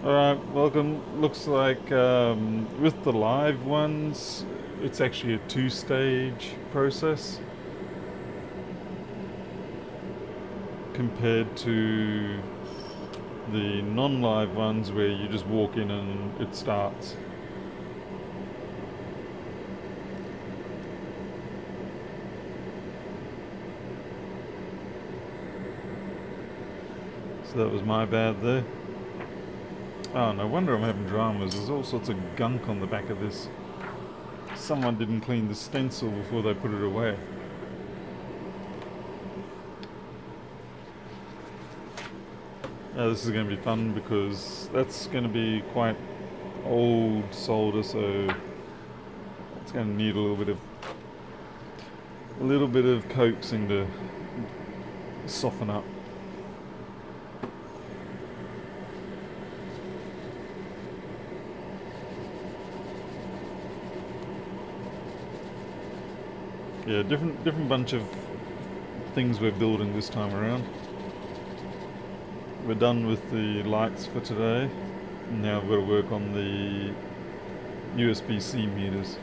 Alright, welcome. Looks like with the live ones, it's actually a two-stage process compared to the non-live ones where you just walk in and it starts. So that was my bad there. Oh, no wonder I'm having dramas. There's all sorts of gunk on the back of this. Someone didn't clean the stencil before they put it away. This is going to be fun because that's going to be quite old solder, so it's going to need a little bit of coaxing to soften up. Yeah, different bunch of things we're building this time around. We're done with the lights for today. Now we've got to work on the USB-C meters.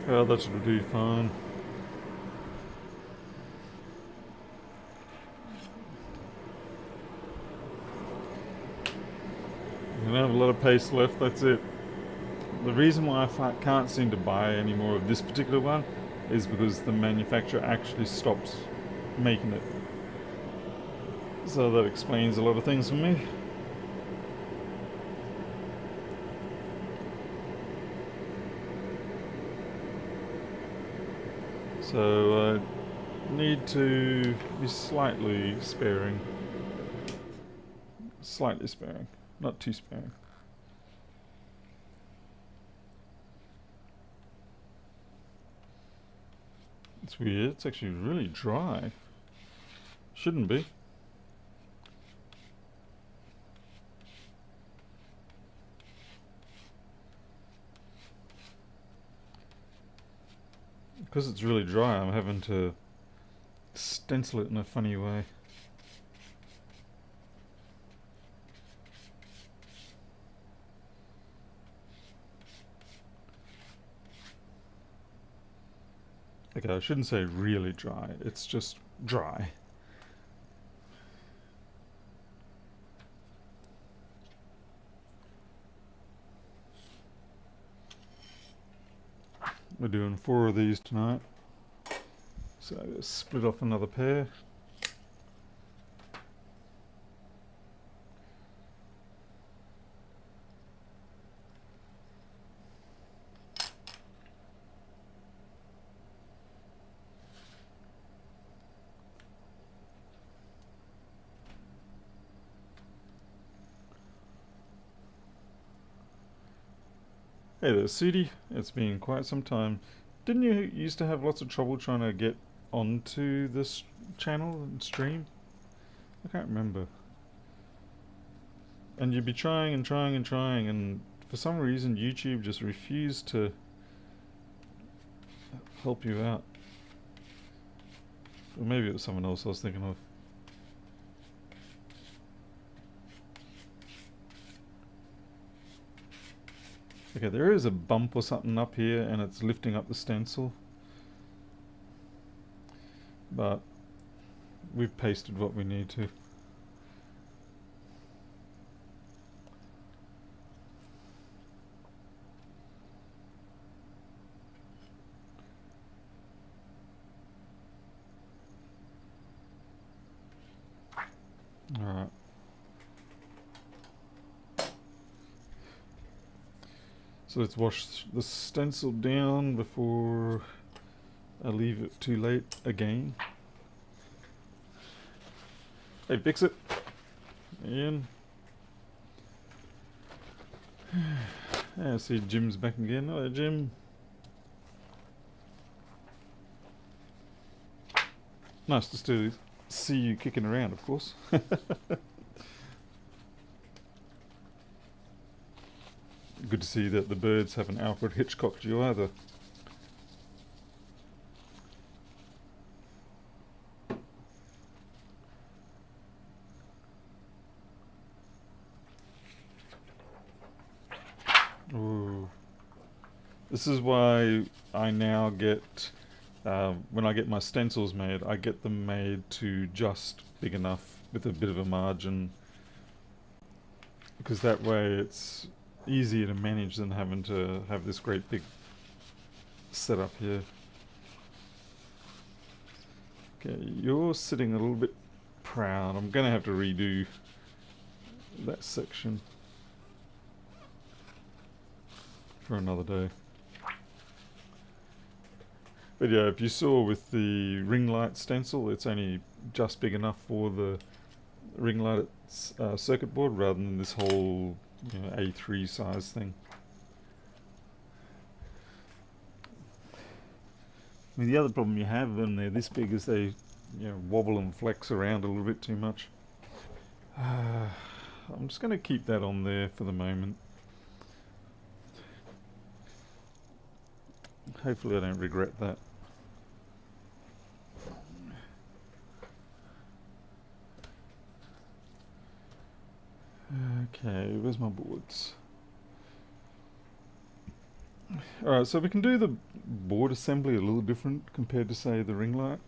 Oh, that should do fine. I don't have a lot of paste left, that's it. The reason why I can't seem to buy any more of this particular one is because the manufacturer actually stops making it. So that explains a lot of things for me. So I need to be slightly sparing. Slightly sparing, not too sparing. It's weird, it's actually really dry. Shouldn't be. Because it's really dry, I'm having to stencil it in a funny way. Okay, I shouldn't say really dry, it's just dry. We're doing 4 of these tonight. So I just split off another pair. Hey there, Sudi. It's been quite some time. Didn't you used to have lots of trouble trying to get onto this channel and stream? I can't remember. And you'd be trying and trying and trying, and for some reason YouTube just refused to help you out. Or maybe it was someone else I was thinking of. Okay, there is a bump or something up here and it's lifting up the stencil. But we've pasted what we need to. Alright. So let's wash the stencil down before I leave it too late again. Hey, fix it. Ian. I see Jim's back again. Hello, Jim. Nice to still see you kicking around, of course. Good to see that the birds haven't Alfred Hitchcocked you either. Ooh. This is why I now get, when I get my stencils made, I get them made to just big enough with a bit of a margin, because that way it's easier to manage than having to have this great big setup here. Okay, you're sitting a little bit proud. I'm gonna have to redo that section for another day. But yeah, if you saw with the ring light stencil, it's only just big enough for the ring light circuit board rather than this whole A3 size thing. I mean, the other problem you have when they're this big is they wobble and flex around a little bit too much. I'm just going to keep that on there for the moment. Hopefully I don't regret that. Okay, where's my boards? Alright, so we can do the board assembly a little different compared to, say, the ring light.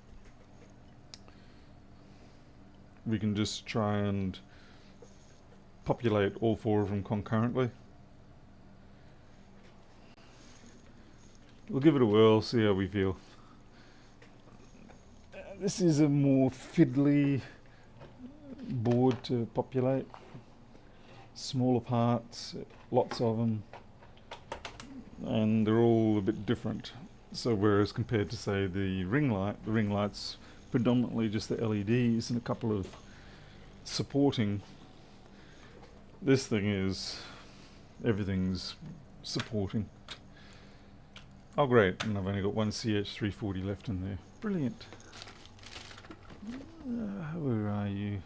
We can just try and populate all four of them concurrently. We'll give it a whirl, see how we feel. This is a more fiddly board to populate. Smaller parts, lots of them, and they're all a bit different. So whereas compared to, say, the ring light's predominantly just the LEDs and a couple of supporting. This thing is, everything's supporting. Oh great, and I've only got one CH340 left in there. Brilliant. Where are you?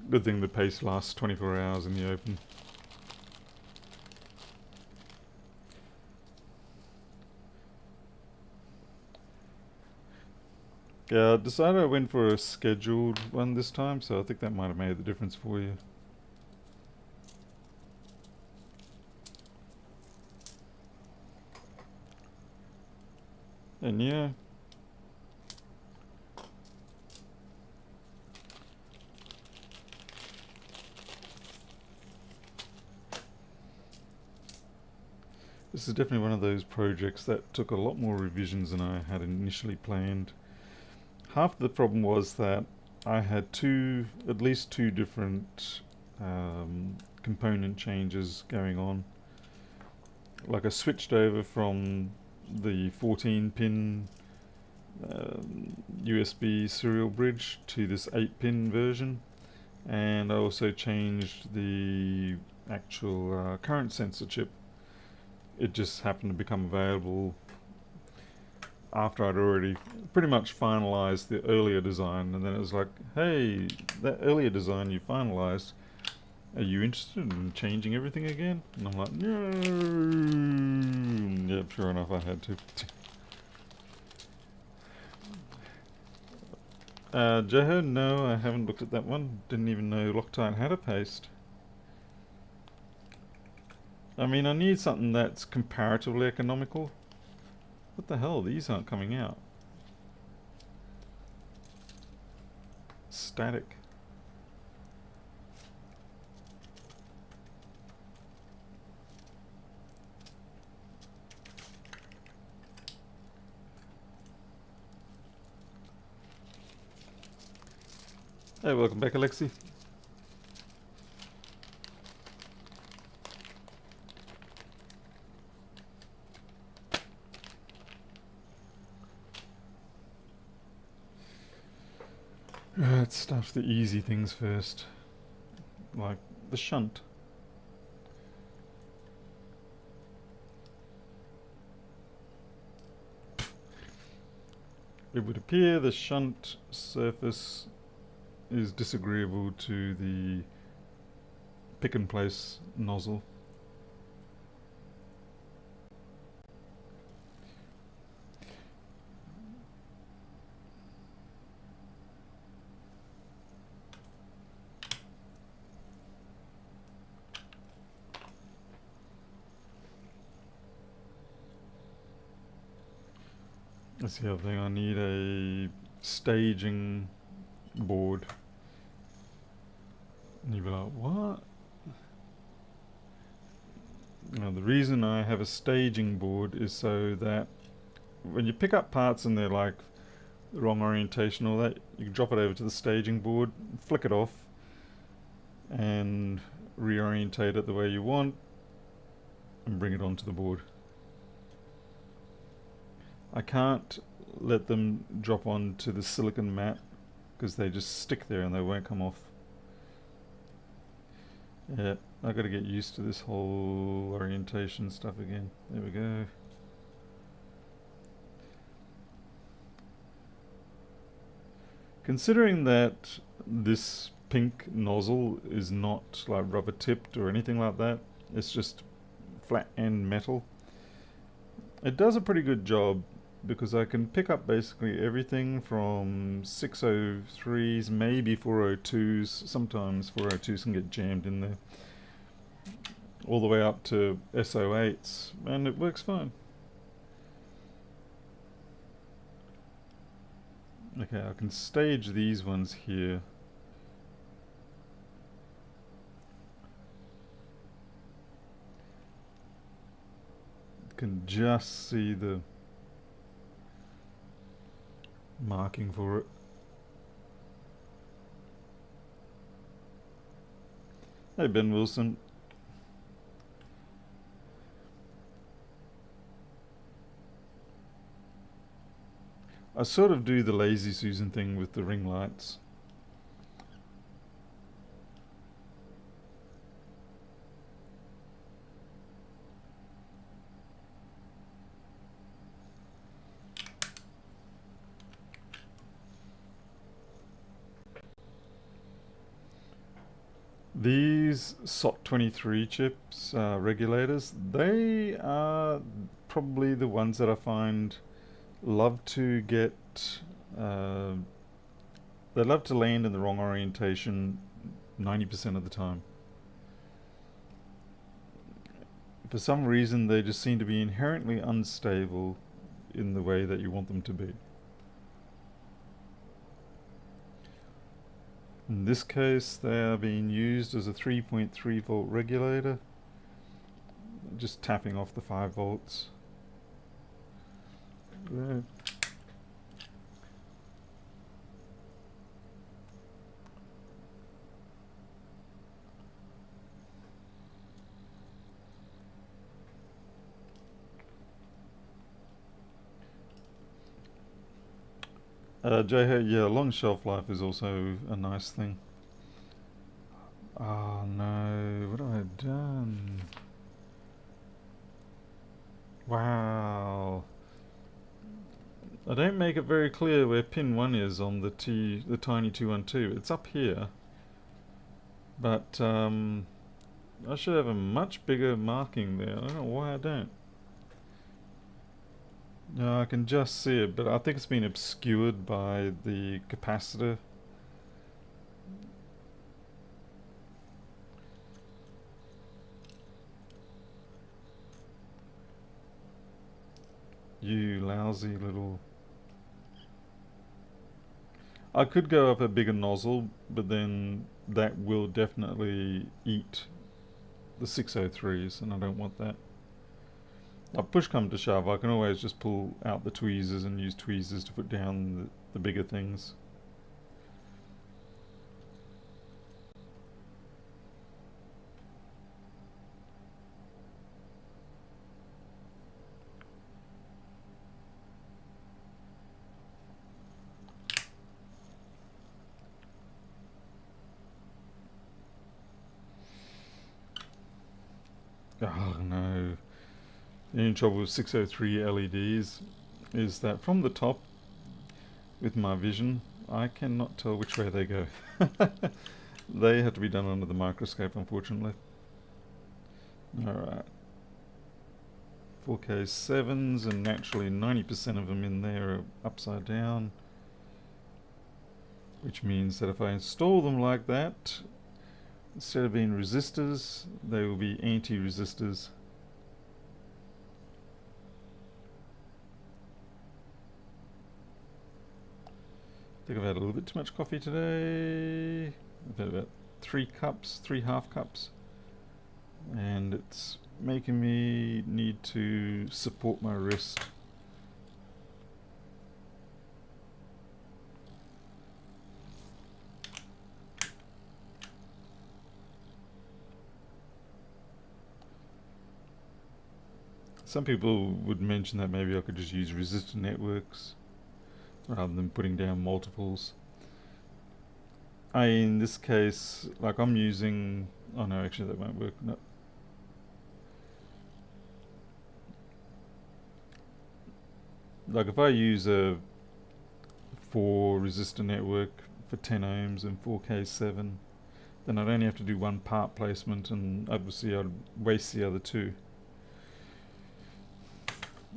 Good thing the paste lasts 24 hours in the open. Yeah, I decided I went for a scheduled one this time, so I think that might have made the difference for you. And yeah. This is definitely one of those projects that took a lot more revisions than I had initially planned. Half the problem was that I had at least two different component changes going on. Like I switched over from the 14-pin USB serial bridge to this 8-pin version, and I also changed the actual current sensor chip. It just happened to become available after I'd already pretty much finalized the earlier design, and then it was like, hey, that earlier design you finalized, are you interested in changing everything again? And I'm like, no. Yep, sure enough I had to. Joho, no, I haven't looked at that one. Didn't even know Loctite had a paste. I mean, I need something that's comparatively economical. What the hell? These aren't coming out. Static. Hey, welcome back, Alexi. Let's stuff the easy things first, like the shunt. It would appear the shunt surface is disagreeable to the pick and place nozzle. That's the other thing, I need a staging board. And you'd be like, what? Now, the reason I have a staging board is so that when you pick up parts and they're like the wrong orientation or that, you can drop it over to the staging board, flick it off, and reorientate it the way you want, and bring it onto the board. I can't let them drop onto the silicon mat because they just stick there and they won't come off. Yeah, I gotta get used to this whole orientation stuff again. There we go. Considering that this pink nozzle is not like rubber tipped or anything like that, it's just flat end metal, it does a pretty good job because I can pick up basically everything from 603s, maybe 402s, sometimes 402s can get jammed in there, all the way up to SO8s, and it works fine. Okay, I can stage these ones here. Can just see the marking for it. Hey Ben Wilson. I sort of do the lazy Susan thing with the ring lights. These SOT23 chips, regulators, they are probably the ones that I find love to get, they love to land in the wrong orientation 90% of the time. For some reason, they just seem to be inherently unstable in the way that you want them to be. In this case, they are being used as a 3.3 volt regulator, just tapping off the 5 volts. There. Yeah, long shelf life is also a nice thing. Oh no, what have I done? Wow. I don't make it very clear where pin 1 is on the tiny 212. It's up here. But I should have a much bigger marking there. I don't know why I don't. No, I can just see it, but I think it's been obscured by the capacitor. You lousy little... I could go up a bigger nozzle, but then that will definitely eat the 603s, and I don't want that. Push come to shove, I can always just pull out the tweezers and use tweezers to put down the bigger things. Oh no. The only trouble with 603 LEDs is that from the top, with my vision, I cannot tell which way they go. They have to be done under the microscope, unfortunately. Alright. 4K 7s, and naturally 90% of them in there are upside down. Which means that if I install them like that, instead of being resistors, they will be anti-resistors. I think I've had a little bit too much coffee today. I've had about 3 half cups. And it's making me need to support my wrist. Some people would mention that maybe I could just use resistor networks rather than putting down multiples. In this case, like I'm using... Oh no, actually that won't work. No. Like if I use a 4 resistor network for 10 ohms and 4K7, then I'd only have to do one part placement, and obviously I'd waste the other 2.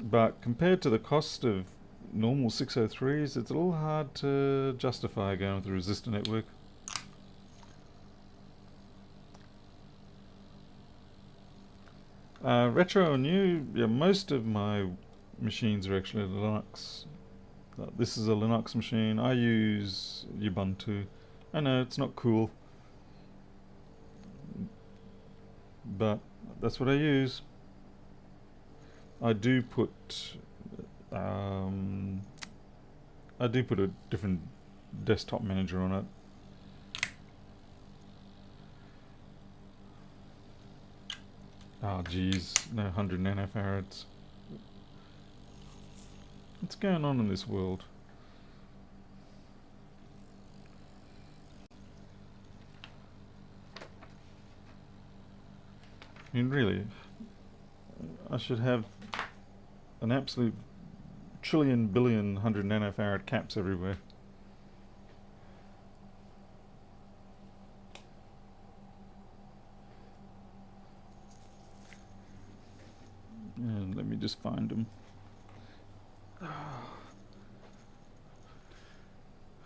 But compared to the cost of normal 603s, it's a little hard to justify going with the resistor network. Retro or new, yeah, most of my machines are actually Linux. This is a Linux machine. I use Ubuntu. I know it's not cool, but that's what I use. I do put a different desktop manager on it. Oh geez, no 100 nanofarads. What's going on in this world? I mean, really, I should have an absolute trillion billion 100 nanofarad caps everywhere. And let me just find them.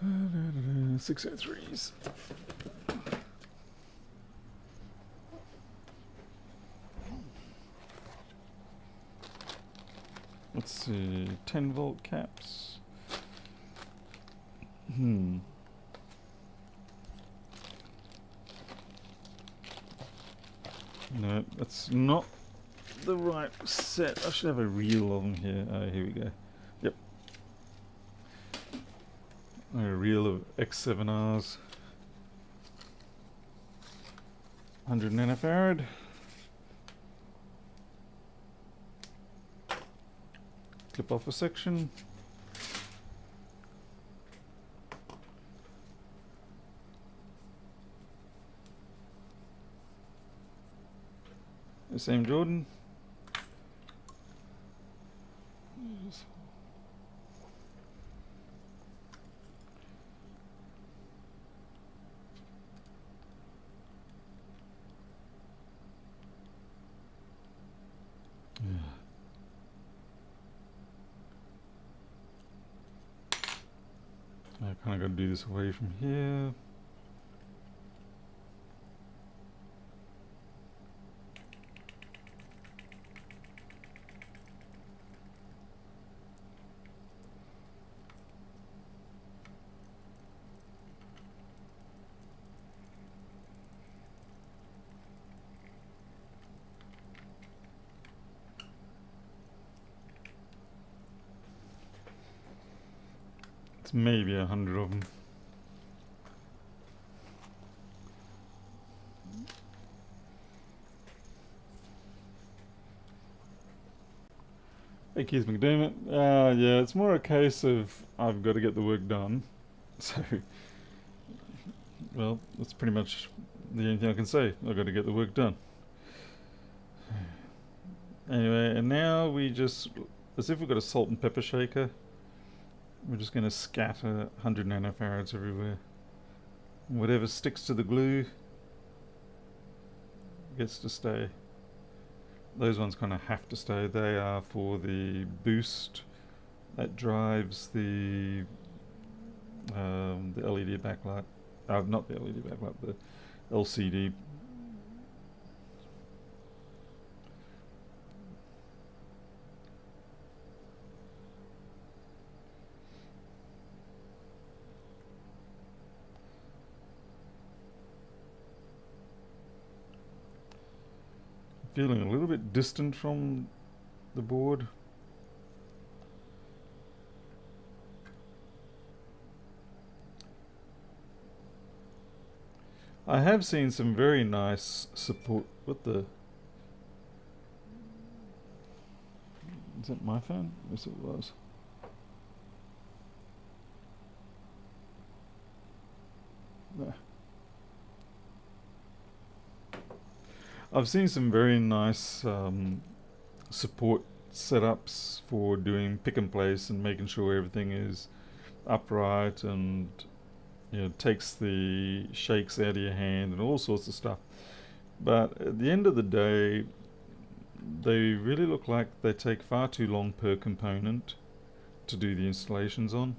603s. Let's see, 10 volt caps. No, that's not the right set. I should have a reel of them here. Oh, here we go. Yep. A reel of X7Rs. 100 nanofarad. Clip off a section. The same Jordan. I kind of got to do this away from here. It's maybe 100 of them. Hey Keith McDermott. Yeah, it's more a case of I've got to get the work done. So, well, that's pretty much the only thing I can say. I've got to get the work done. Anyway, and now we just, as if we've got a salt and pepper shaker, we're just going to scatter 100 nanofarads everywhere. Whatever sticks to the glue gets to stay. Those ones kind of have to stay. They are for the boost that drives the LED backlight. Not the LED backlight, the LCD. Feeling a little bit distant from the board. I have seen some very nice support. What the? Is that my phone? Yes, it was. There. I've seen some very nice support setups for doing pick and place and making sure everything is upright and takes the shakes out of your hand and all sorts of stuff. But at the end of the day, they really look like they take far too long per component to do the installations on.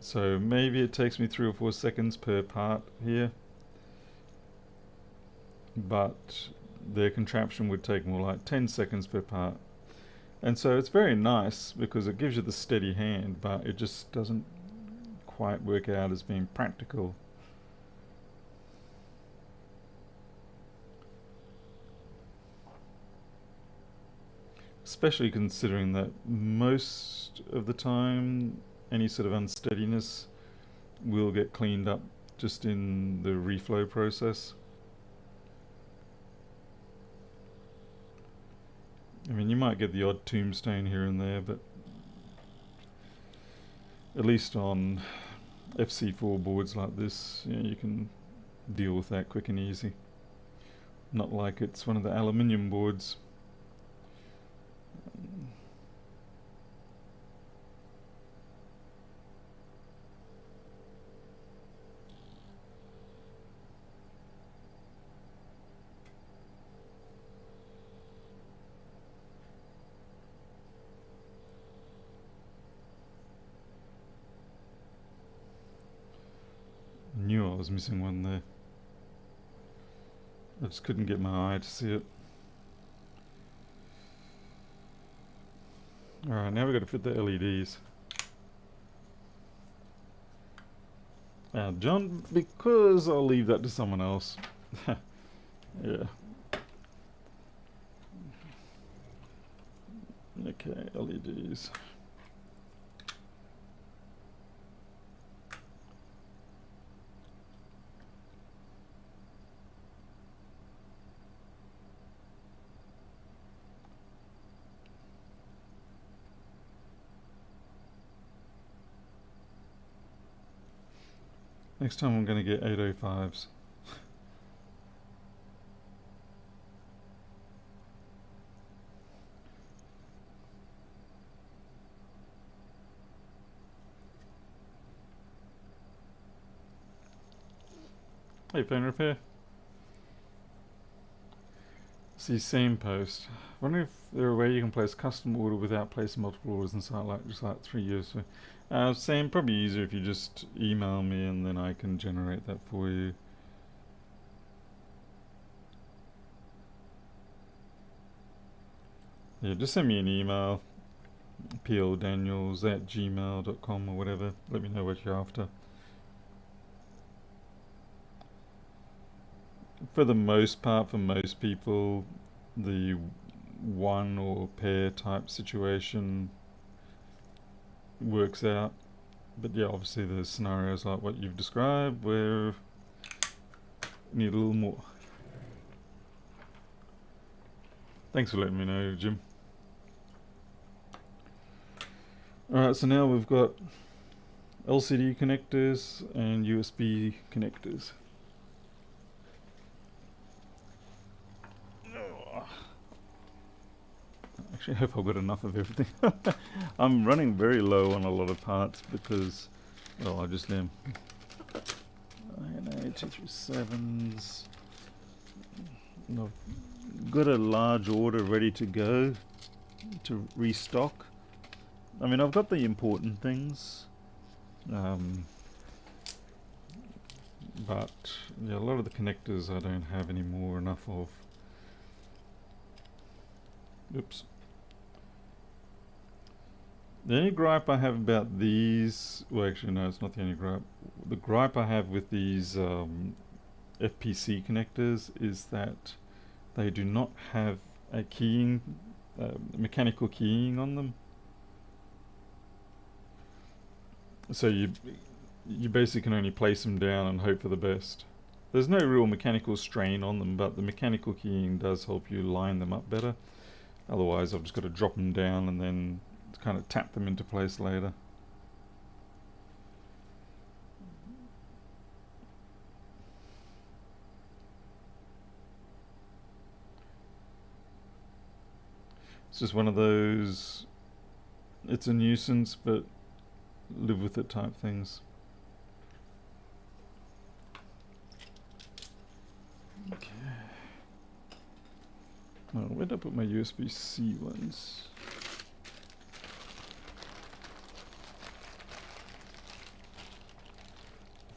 So maybe it takes me 3 or 4 seconds per part here, but their contraption would take more like 10 seconds per part. And so it's very nice because it gives you the steady hand, but it just doesn't quite work out as being practical. Especially considering that most of the time any sort of unsteadiness will get cleaned up just in the reflow process. I mean, you might get the odd tombstone here and there, but at least on FC4 boards like this, you can deal with that quick and easy. Not like it's one of the aluminium boards. I knew I was missing one there. I just couldn't get my eye to see it. Alright, now we've got to fit the LEDs. John, because I'll leave that to someone else. Yeah. Okay, LEDs. Next time I'm going to get 805s. Hey, phone repair. See, same post. Wonder if there are a way you can place custom order without placing multiple orders inside, like just like 3 years. Same, probably easier if you just email me and then I can generate that for you. Yeah, just send me an email, pldaniels@gmail.com or whatever. Let me know what you're after. For the most part, for most people, the one or pair type situation works out. But yeah, obviously there's scenarios like what you've described where you need a little more. Thanks for letting me know, Jim. Alright, so now we've got LCD connectors and USB connectors. Actually, I hope I've got enough of everything. I'm running very low on a lot of parts because, well, I just am. INA 237s. I've got a large order ready to go to restock. I mean, I've got the important things. But yeah, a lot of the connectors I don't have anymore enough of. Oops. The only gripe I have about these, well actually no, it's not the only gripe. The gripe I have with these FPC connectors is that they do not have a keying, mechanical keying on them. So you basically can only place them down and hope for the best. There's no real mechanical strain on them, but the mechanical keying does help you line them up better. Otherwise I've just got to drop them down and then kind of tap them into place later. It's just one of those, it's a nuisance but live with it type things. Okay. Oh, where did I put my USB-C ones?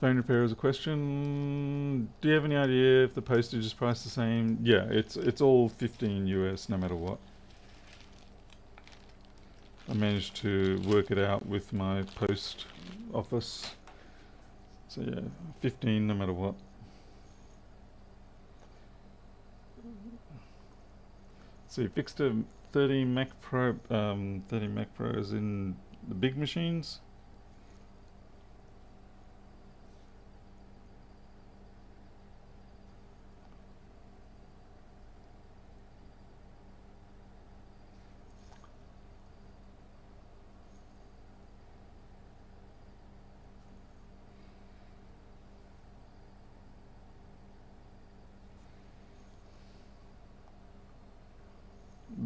Phone repair is a question. Do you have any idea if the postage is priced the same? Yeah, it's all 15 US no matter what. I managed to work it out with my post office. So yeah, 15 no matter what. So you fixed a 30 Mac Pro, 30 Mac Pros in the big machines.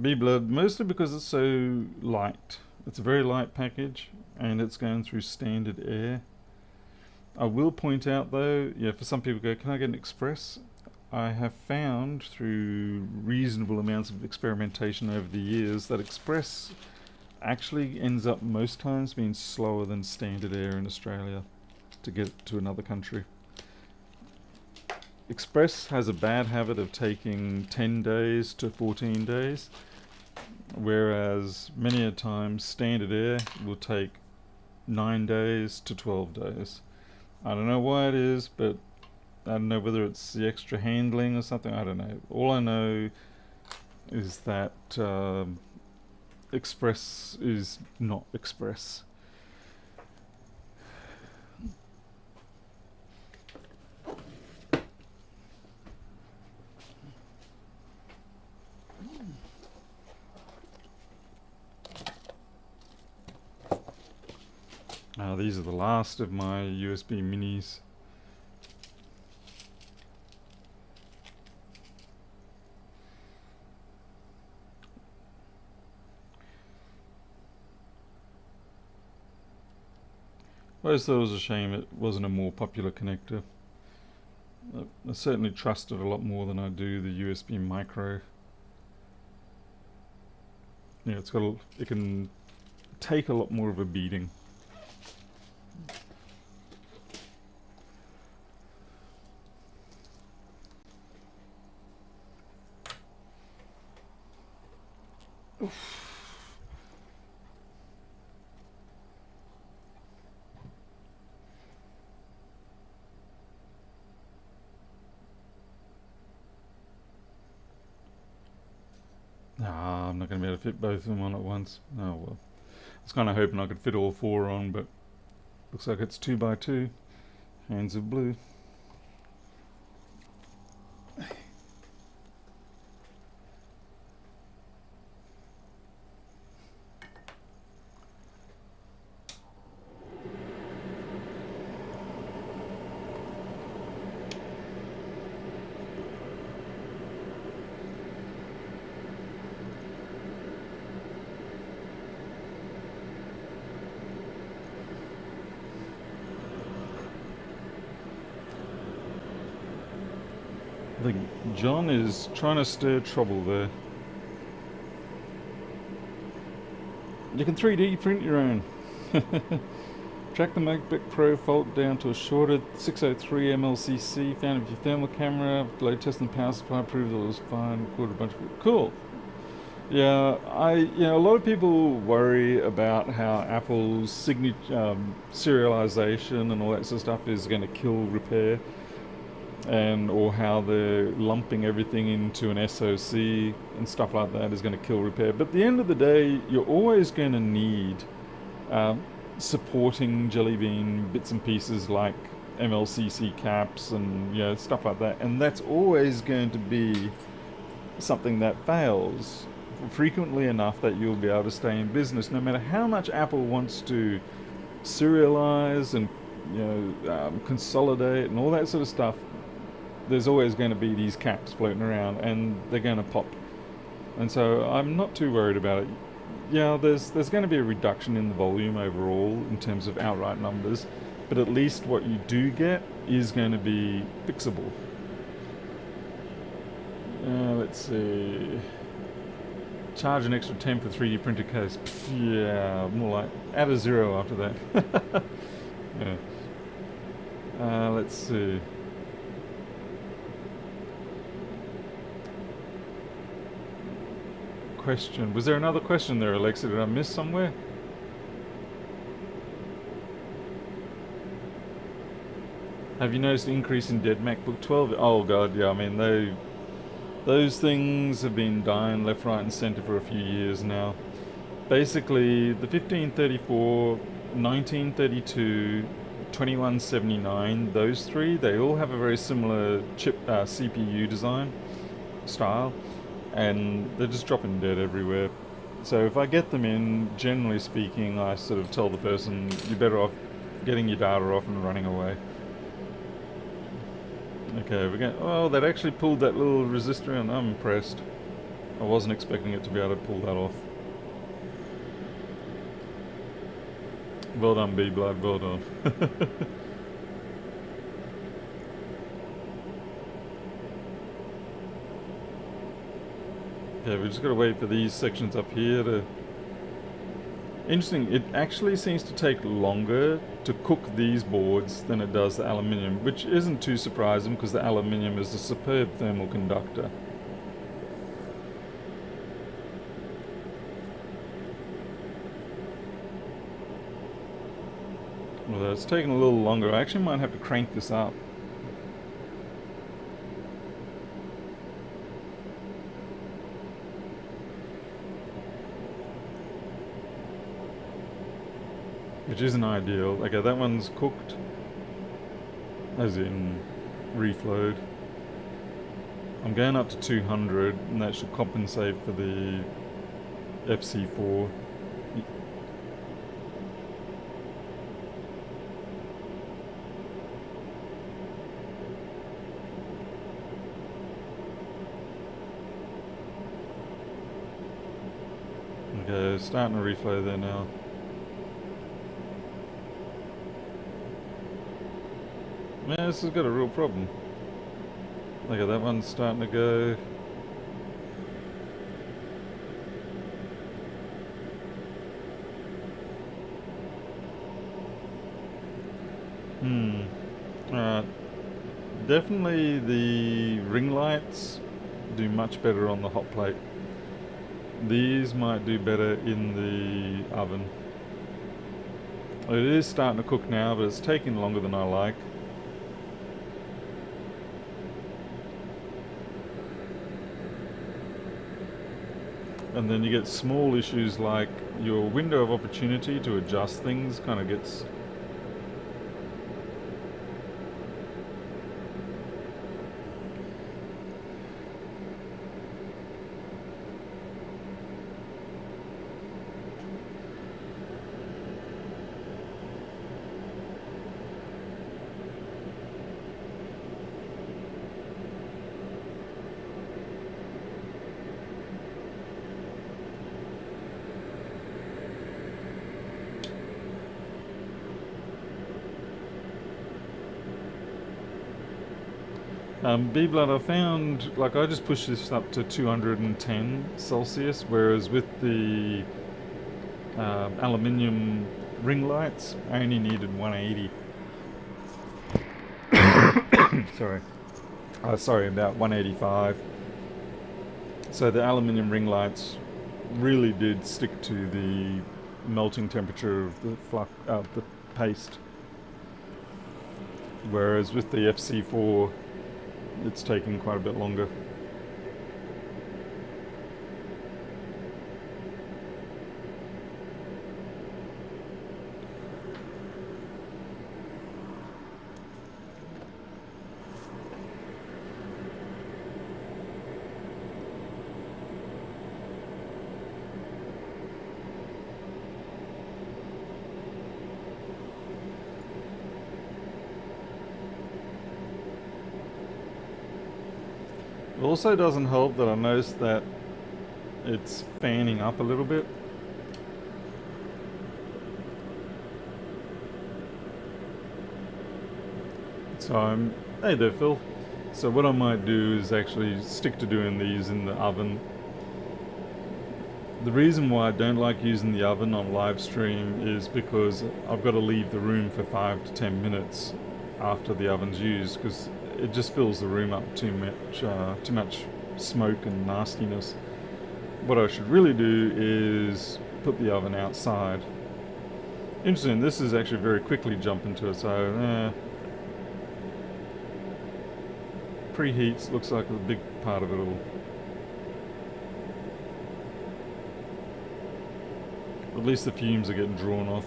B-Blood, mostly because it's so light. It's a very light package and it's going through standard air. I will point out though, yeah, for some people go, can I get an express? I have found through reasonable amounts of experimentation over the years that express actually ends up most times being slower than standard air in Australia to get to another country. Express has a bad habit of taking 10 days to 14 days, whereas many a time standard air will take 9 days to 12 days. I don't know why it is, but I don't know whether it's the extra handling or something, I don't know. All I know is that Express is not Express. These are the last of my USB minis. I just thought it was a shame it wasn't a more popular connector. I certainly trust it a lot more than I do the USB micro. Yeah, it can take a lot more of a beating. Nah, I'm not going to be able to fit both of them on at once. Oh well. I was kind of hoping I could fit all four on, but looks like it's 2x2. Hands of blue. I think John is trying to stir trouble there. You can 3D print your own. Track the MacBook Pro fault down to a shorted 603 MLCC. Found it with your thermal camera. Load test and power supply proved it was fine. Recorded a bunch of it. Cool. Yeah, a lot of people worry about how Apple's serialization and all that sort of stuff is going to kill repair, or how they're lumping everything into an SoC and stuff like that is going to kill repair. But at the end of the day, you're always going to need supporting Jelly Bean bits and pieces like MLCC caps and stuff like that, and that's always going to be something that fails frequently enough that you'll be able to stay in business, no matter how much Apple wants to serialize and consolidate and all that sort of stuff. There's always going to be these caps floating around, and they're going to pop. And so I'm not too worried about it. Yeah, there's going to be a reduction in the volume overall in terms of outright numbers, but at least what you do get is going to be fixable. Let's see. Charge an extra 10 for 3D printer case. Yeah, more like add a 0 after that. Yeah. Let's see. Question. Was there another question there, Alexa? Did I miss somewhere? Have you noticed an increase in dead MacBook 12? Oh god, yeah. I mean, those things have been dying left, right, and center for a few years now. Basically, the 1534, 1932, 2179, those three, they all have a very similar chip CPU design style, and they're just dropping dead everywhere. So if I get them in, generally speaking, I sort of tell the person, you're better off getting your data off and running away. Okay, oh, that actually pulled that little resistor in. I'm impressed. I wasn't expecting it to be able to pull that off. Well done, B-Blood, well done. Okay, we just got to wait for these sections up here to... Interesting, it actually seems to take longer to cook these boards than it does the aluminium, which isn't too surprising because the aluminium is a superb thermal conductor. Well, it's taking a little longer. I actually might have to crank this up. Which isn't ideal. Okay, that one's cooked. As in, reflowed. I'm going up to 200, and that should compensate for the FC4. Okay, starting to reflow there now. Yeah, this has got a real problem. Look at that one starting to go. Alright. Definitely the ring lights do much better on the hot plate. These might do better in the oven. It is starting to cook now, but it's taking longer than I like. And then you get small issues like your window of opportunity to adjust things kind of gets... B-Blood, I found, like I just pushed this up to 210 Celsius, whereas with the aluminium ring lights, I only needed 180. Sorry. Sorry, about 185. So the aluminium ring lights really did stick to the melting temperature of the paste. Whereas with the FC4, it's taking quite a bit longer. It also doesn't help that I noticed that it's fanning up a little bit. So hey there, Phil. So what I might do is actually stick to doing these in the oven. The reason why I don't like using the oven on live stream is because I've got to leave the room for 5 to 10 minutes after the oven's used, because it just fills the room up too much smoke and nastiness. What I should really do is put the oven outside. Interesting, this is actually very quickly jumping to it, so preheats looks like a big part of it all. At least the fumes are getting drawn off.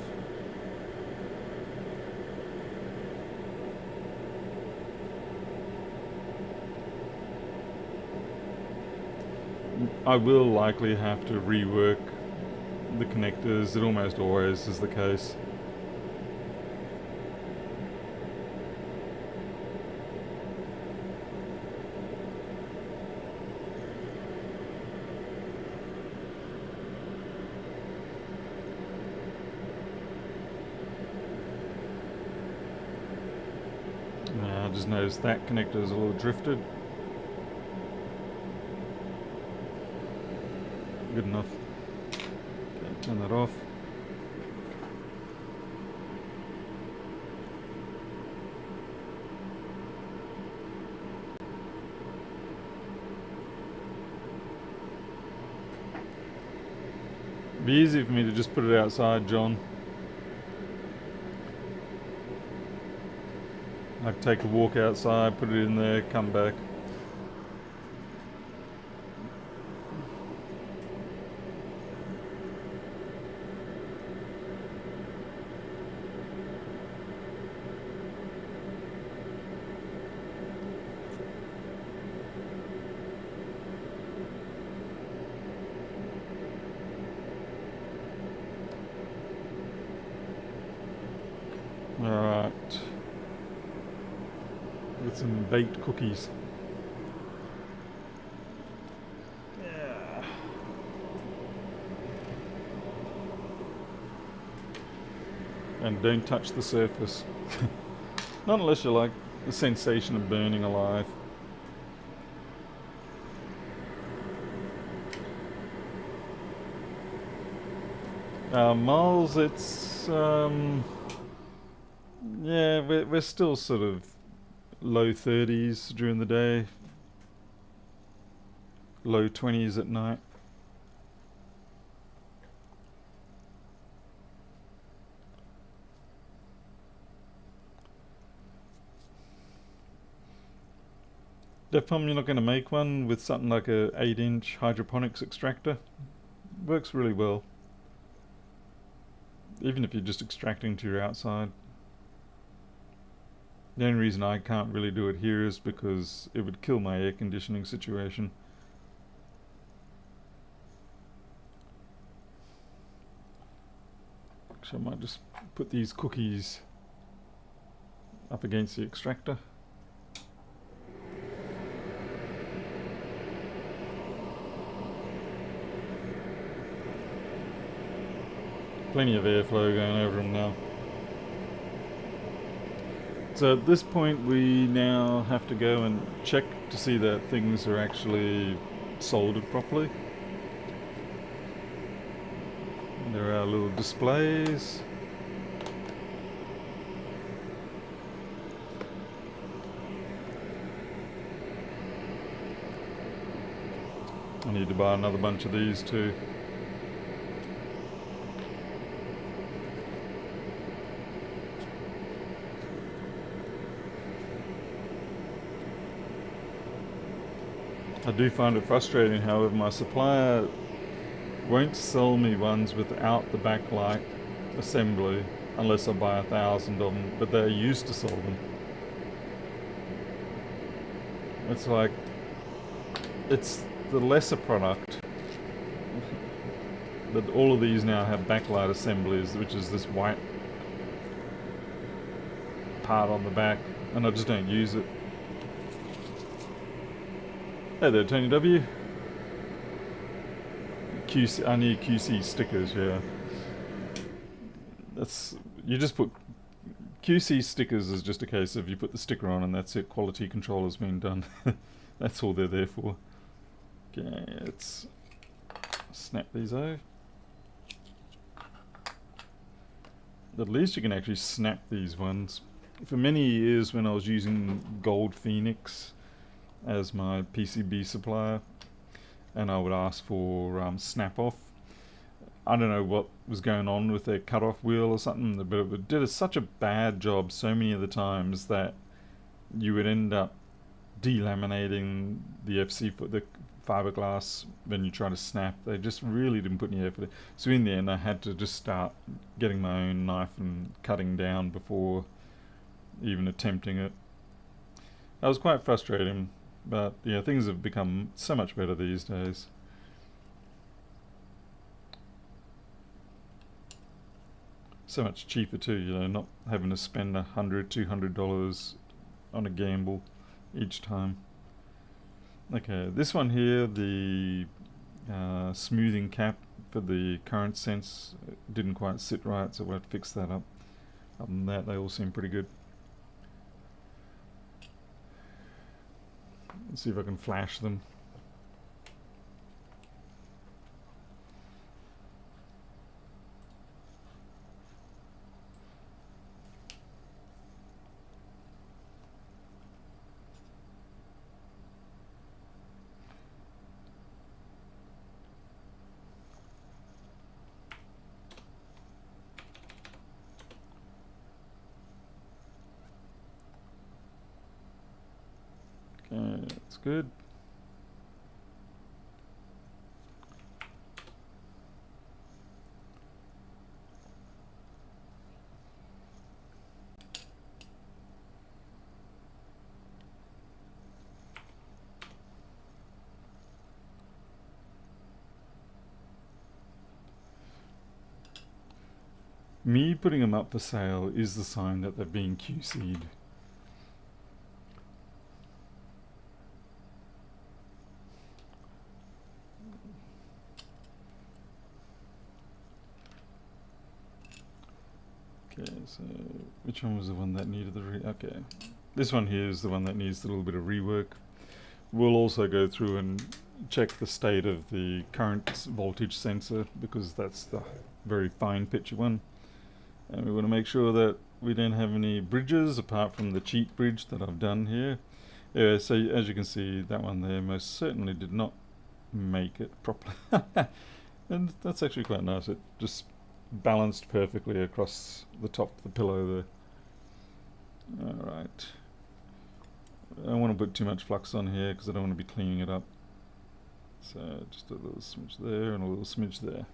I will likely have to rework the connectors. It almost always is the case. I just noticed that connector is a little drifted. Good enough. Okay, turn that off. It'd be easy for me to just put it outside, John. I'd take a walk outside, put it in there, come back. Alright. Get some baked cookies. Yeah. And don't touch the surface. Not unless you like the sensation of burning alive. Miles, it's Yeah, we're still sort of low 30s during the day, low 20s at night. Definitely you're not going to make one with something like a 8-inch hydroponics extractor. Works really well. Even if you're just extracting to your outside. The only reason I can't really do it here is because it would kill my air conditioning situation. So I might just put these cookies up against the extractor. Plenty of airflow going over them now. So at this point we now have to go and check to see that things are actually soldered properly. And there are little displays. I need to buy another bunch of these too. I do find it frustrating, however, my supplier won't sell me ones without the backlight assembly unless I buy 1,000 of them, but they're used to sell them. It's like, it's the lesser product that all of these now have backlight assemblies, which is this white part on the back, and I just don't use it. Hey there, Tony W. QC, I need QC stickers, yeah. That's, you just put QC stickers is just a case of you put the sticker on and that's it. Quality control has been done. That's all they're there for. Okay, let's snap these over. At least you can actually snap these ones. For many years when I was using Gold Phoenix as my PCB supplier and I would ask for snap off, I don't know what was going on with their cutoff wheel or something, but it did such a bad job so many of the times that you would end up delaminating the FC, the fiberglass when you try to snap. They just really didn't put any effort. So in the end I had to just start getting my own knife and cutting down before even attempting it. That was quite frustrating, but yeah, things have become so much better these days. So much cheaper too, you know, not having to spend $100–200 on a gamble each time. Okay, this one here, the smoothing cap for the current sense didn't quite sit right, so we'll have to fix that up. Other than that, they all seem pretty good. Let's see if I can flash them. Okay, that's good. Me putting them up for sale is the sign that they're being QC'd. Okay, so which one was the one that needed the okay. This one here is the one that needs a little bit of rework. We'll also go through and check the state of the current voltage sensor because that's the very fine picture one. And we want to make sure that we don't have any bridges apart from the cheat bridge that I've done here. Yeah, so as you can see, that one there most certainly did not make it properly. And that's actually quite nice. It just balanced perfectly across the top of the pillow there. Alright. I don't want to put too much flux on here because I don't want to be cleaning it up. So just a little smidge there and a little smidge there.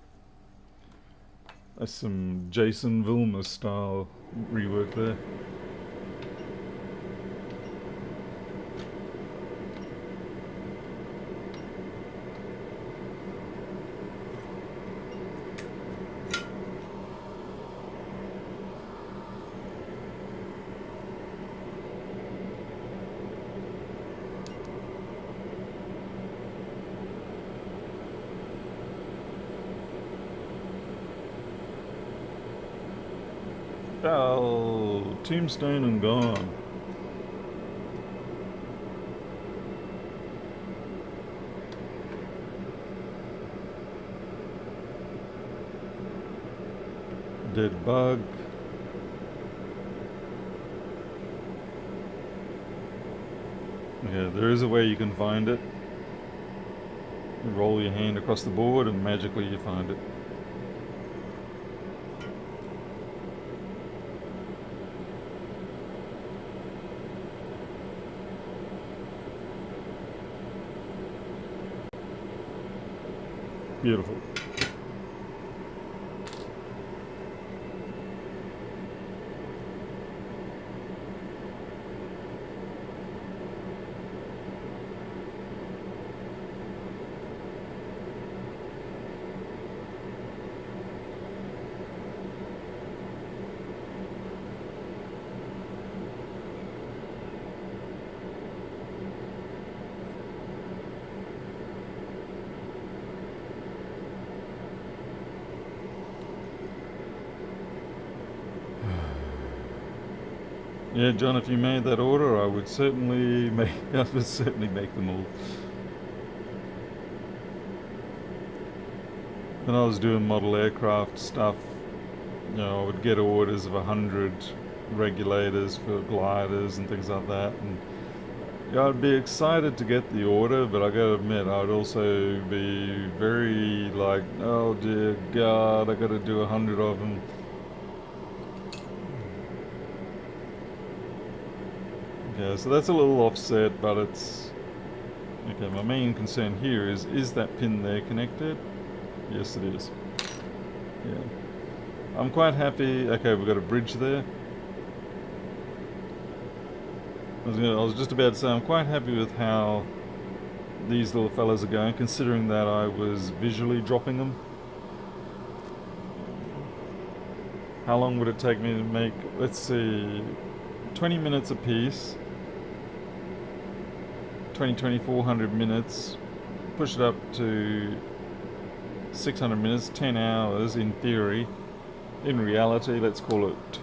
That's some Jason Vilma style rework there. Oh, tombstone and gone. Dead bug. Yeah, there is a way you can find it. You roll your hand across the board and magically you find it. Beautiful. Yeah, John, if you made that order, I would certainly make them all. When I was doing model aircraft stuff, you know, I would get orders of 100 regulators for gliders and things like that, and yeah, I'd be excited to get the order, but I gotta admit, I'd also be very like, oh dear God, I gotta do 100 of them. Okay, so that's a little offset, but it's... Okay, my main concern here is that pin there connected? Yes, it is. Yeah. I'm quite happy... Okay, we've got a bridge there. I was just about to say, I'm quite happy with how these little fellas are going, considering that I was visually dropping them. How long would it take me to make... Let's see... 20 minutes a piece. 400 minutes, push it up to 600 minutes, 10 hours in theory. In reality, let's call it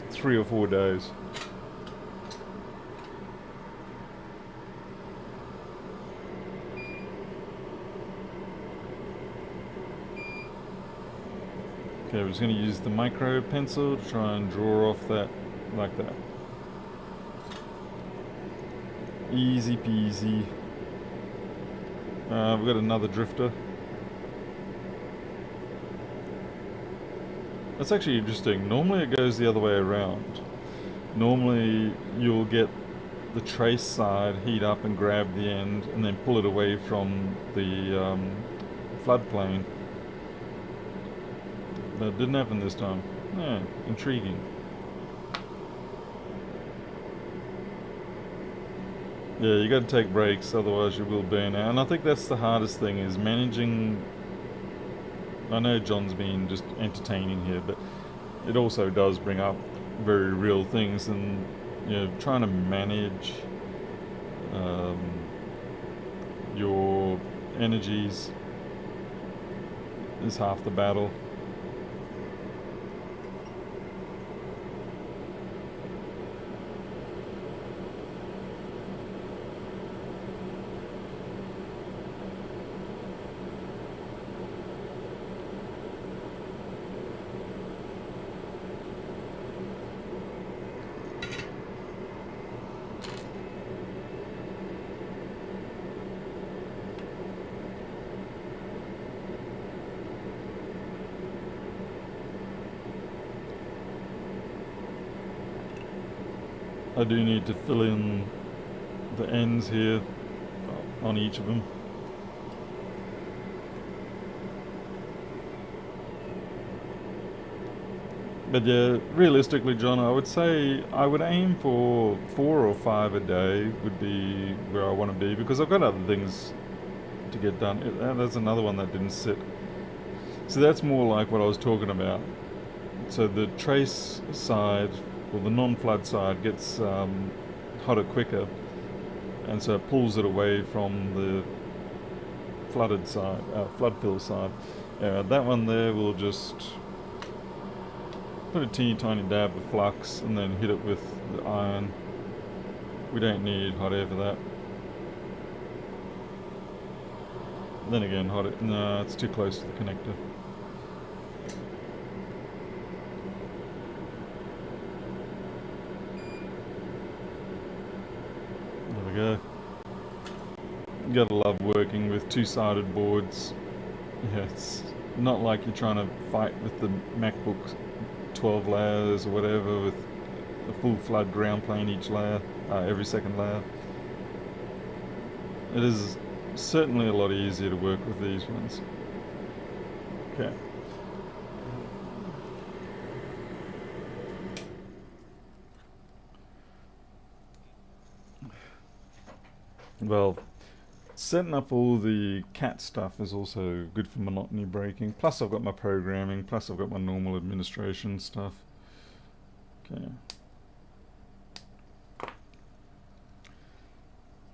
3 or 4 days. Okay, we're just going to use the micro pencil to try and draw off that like that. Easy peasy. We've got another drifter. That's actually interesting. Normally it goes the other way around. Normally you'll get the trace side, heat up and grab the end and then pull it away from the floodplain. But it didn't happen this time. Yeah, intriguing. Yeah, you got to take breaks, otherwise you will burn out. And I think that's the hardest thing, is managing... I know John's been just entertaining here, but it also does bring up very real things, and you know, trying to manage your energies is half the battle. I do need to fill in the ends here on each of them. But yeah, realistically, John, I would say I would aim for 4 or 5 a day would be where I want to be, because I've got other things to get done. There's another one that didn't sit. So that's more like what I was talking about. So the trace side, or the non-flood side, gets hotter quicker, and so it pulls it away from the flooded side, flood fill side. That one there will just put a teeny tiny dab of flux and then hit it with the iron. We don't need hot air for that. Then again, hot air, no, it's too close to the connector. There we go. You gotta love working with two-sided boards. Yeah, it's not like you're trying to fight with the MacBook 12 layers or whatever with a full flood ground plane each layer, every second layer. It is certainly a lot easier to work with these ones. Okay. Well, setting up all the cat stuff is also good for monotony breaking. Plus I've got my programming, plus I've got my normal administration stuff. Okay.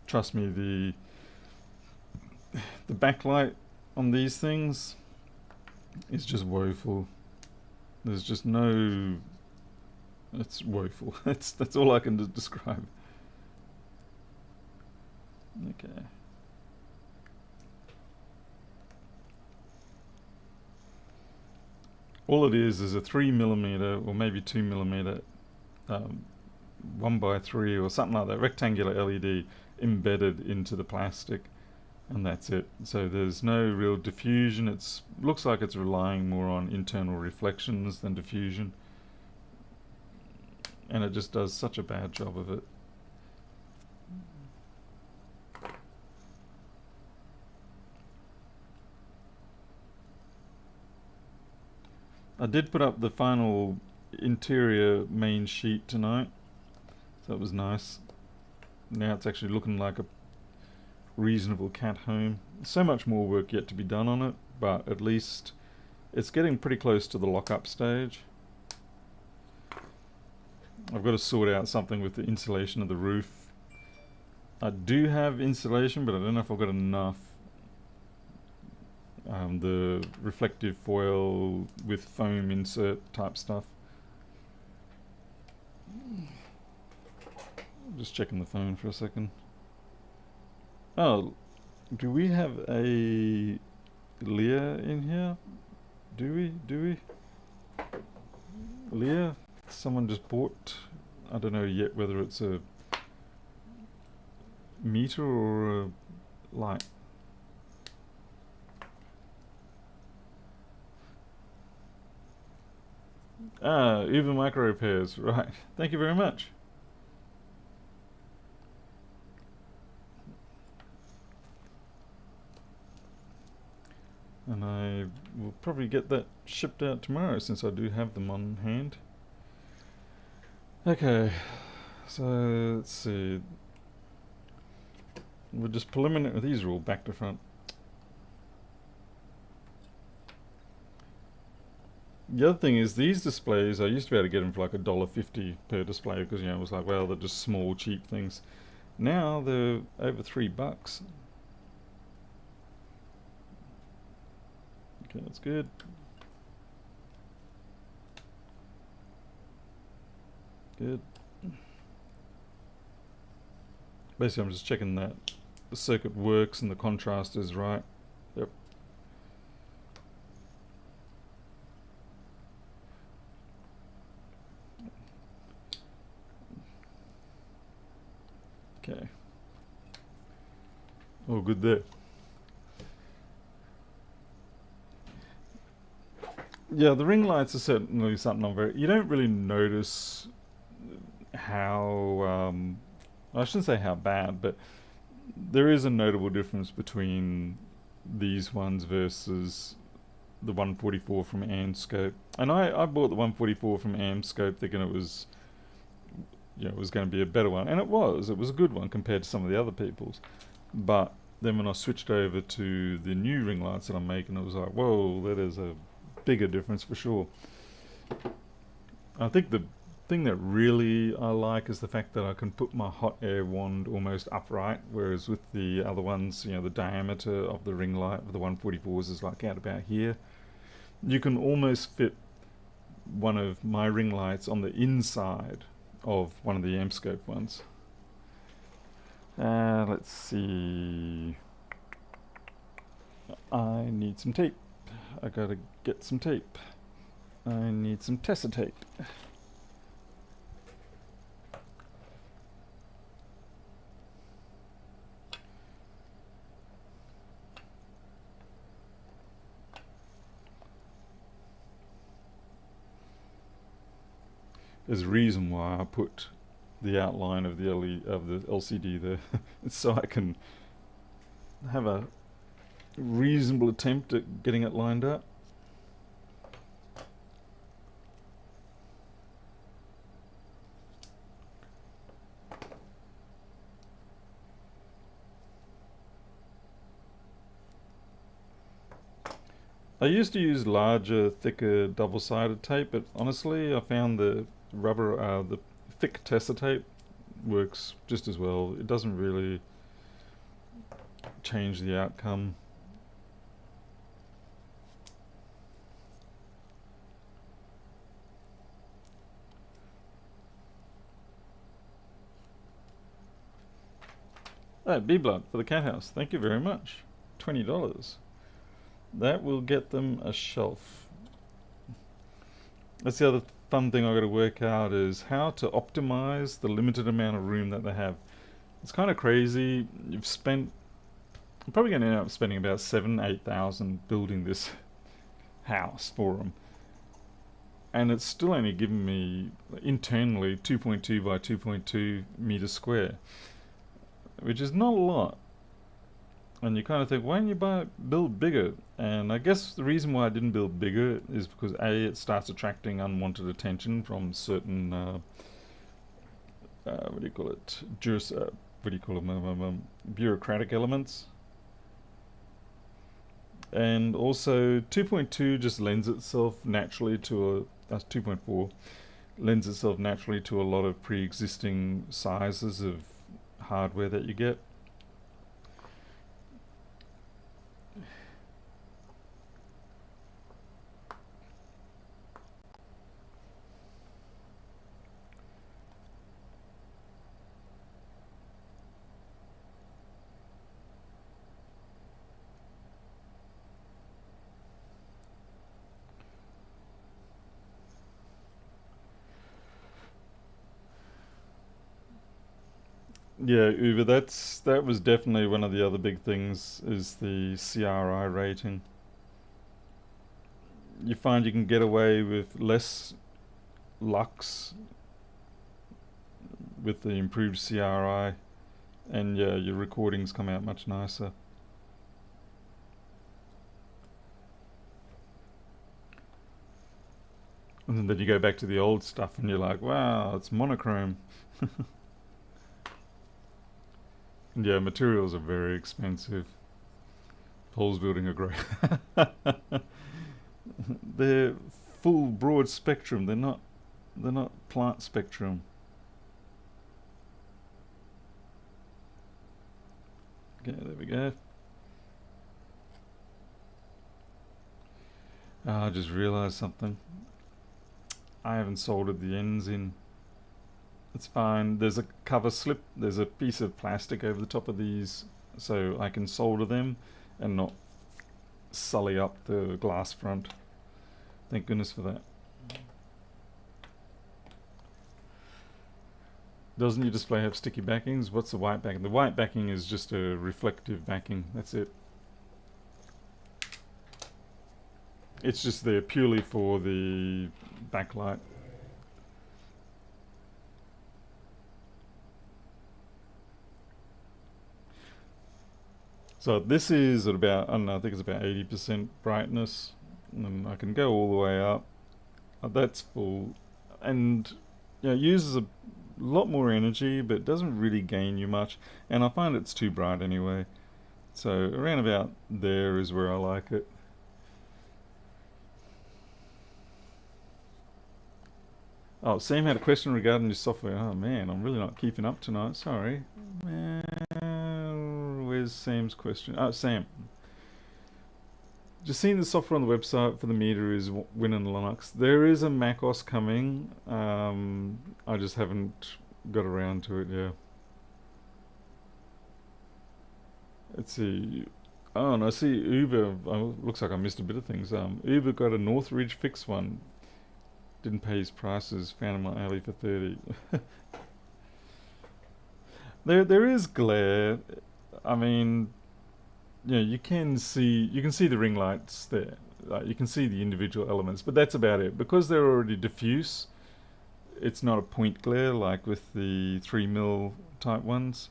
Trust me, the backlight on these things is just woeful. There's just no... It's woeful. That's all I can describe. Okay. All it is a 3mm or maybe 2mm 1x3 or something like that, rectangular LED embedded into the plastic, and that's it. So there's no real diffusion. It looks like it's relying more on internal reflections than diffusion, and it just does such a bad job of it. I did put up the final interior main sheet tonight, so that was nice. Now it's actually looking like a reasonable cat home. So much more work yet to be done on it, but at least it's getting pretty close to the lock-up stage. I've got to sort out something with the insulation of the roof. I do have insulation, but I don't know if I've got enough. The reflective foil with foam insert type stuff. Just checking the phone for a second. Oh, do we have a Leah in here? Do we? Leah? Someone just bought, I don't know yet whether it's a meter or a light. Even micro repairs, right. Thank you very much. And I will probably get that shipped out tomorrow since I do have them on hand. Okay, so let's see. We're just preliminary, these are all back to front. The other thing is these displays, I used to be able to get them for like $1.50 per display because, you know, it was like, well, they're just small, cheap things. Now they're over $3. Okay, that's good. Good. Basically, I'm just checking that the circuit works and the contrast is right. Yep. Okay. Oh, good there. Yeah, the ring lights are certainly something you don't really notice how, I shouldn't say how bad, but there is a notable difference between these ones versus the 144 from Amscope. And I bought the 144 from Amscope thinking it was, it was going to be a better one, and it was. It was a good one compared to some of the other people's. But then when I switched over to the new ring lights that I'm making, it was like, whoa, that is a bigger difference for sure. I think the thing that really I like is the fact that I can put my hot air wand almost upright, whereas with the other ones, the diameter of the ring light of the 144s is like out about here. You can almost fit one of my ring lights on the inside of one of the Amscope ones. Let's see. I need some tape. I gotta get some tape. I need some Tessa tape. There's a reason why I put the outline of the LCD there. It's so I can have a reasonable attempt at getting it lined up. I used to use larger, thicker, double-sided tape, but honestly, I found the the thick Tessa tape works just as well. It doesn't really change the outcome. Oh, B-Blood for the cat house. Thank you very much. $20. That will get them a shelf. That's the other fun thing I've got to work out, is how to optimize the limited amount of room that they have. It's kind of crazy. I'm probably going to end up spending about $8,000 building this house for them. And it's still only giving me, internally, 2.2 by 2.2 meters square, which is not a lot. And you kind of think, why don't you build bigger? And I guess the reason why I didn't build bigger is because A, it starts attracting unwanted attention from certain, what do you call it? Bureaucratic elements. And also 2.2 just lends itself naturally to that's 2.4, lends itself naturally to a lot of pre-existing sizes of hardware that you get. Yeah, Uber, that was definitely one of the other big things, is the CRI rating. You find you can get away with less lux with the improved CRI, and yeah, your recordings come out much nicer. And then you go back to the old stuff and you're like, wow, it's monochrome. And yeah, materials are very expensive. Poles building are great. They're full broad spectrum. They're not plant spectrum. Okay, there we go. I just realised something. I haven't soldered the ends in. It's fine. There's a cover slip. There's a piece of plastic over the top of these, so I can solder them and not sully up the glass front. Thank goodness for that. Doesn't your display have sticky backings? What's the white backing? The white backing is just a reflective backing. That's it. It's just there purely for the backlight. So this is at about, I don't know, I think it's about 80% brightness, and I can go all the way up. That's full, and it uses a lot more energy, but it doesn't really gain you much. And I find it's too bright anyway. So around about there is where I like it. Oh, Sam had a question regarding your software. Oh man, I'm really not keeping up tonight. Sorry. Where's Sam's question? Oh, Sam. Just seeing the software on the website for the meter is Win and Linux. There is a Mac OS coming. I just haven't got around to it yet. Let's see. Oh, and I see Uber. Oh, looks like I missed a bit of things. Uber got a Northridge fix one. Didn't pay his prices. Found him on alley for 30. There is glare. I mean, you can see the ring lights there. You can see the individual elements, but that's about it. Because they're already diffuse, it's not a point glare like with the 3mm type ones.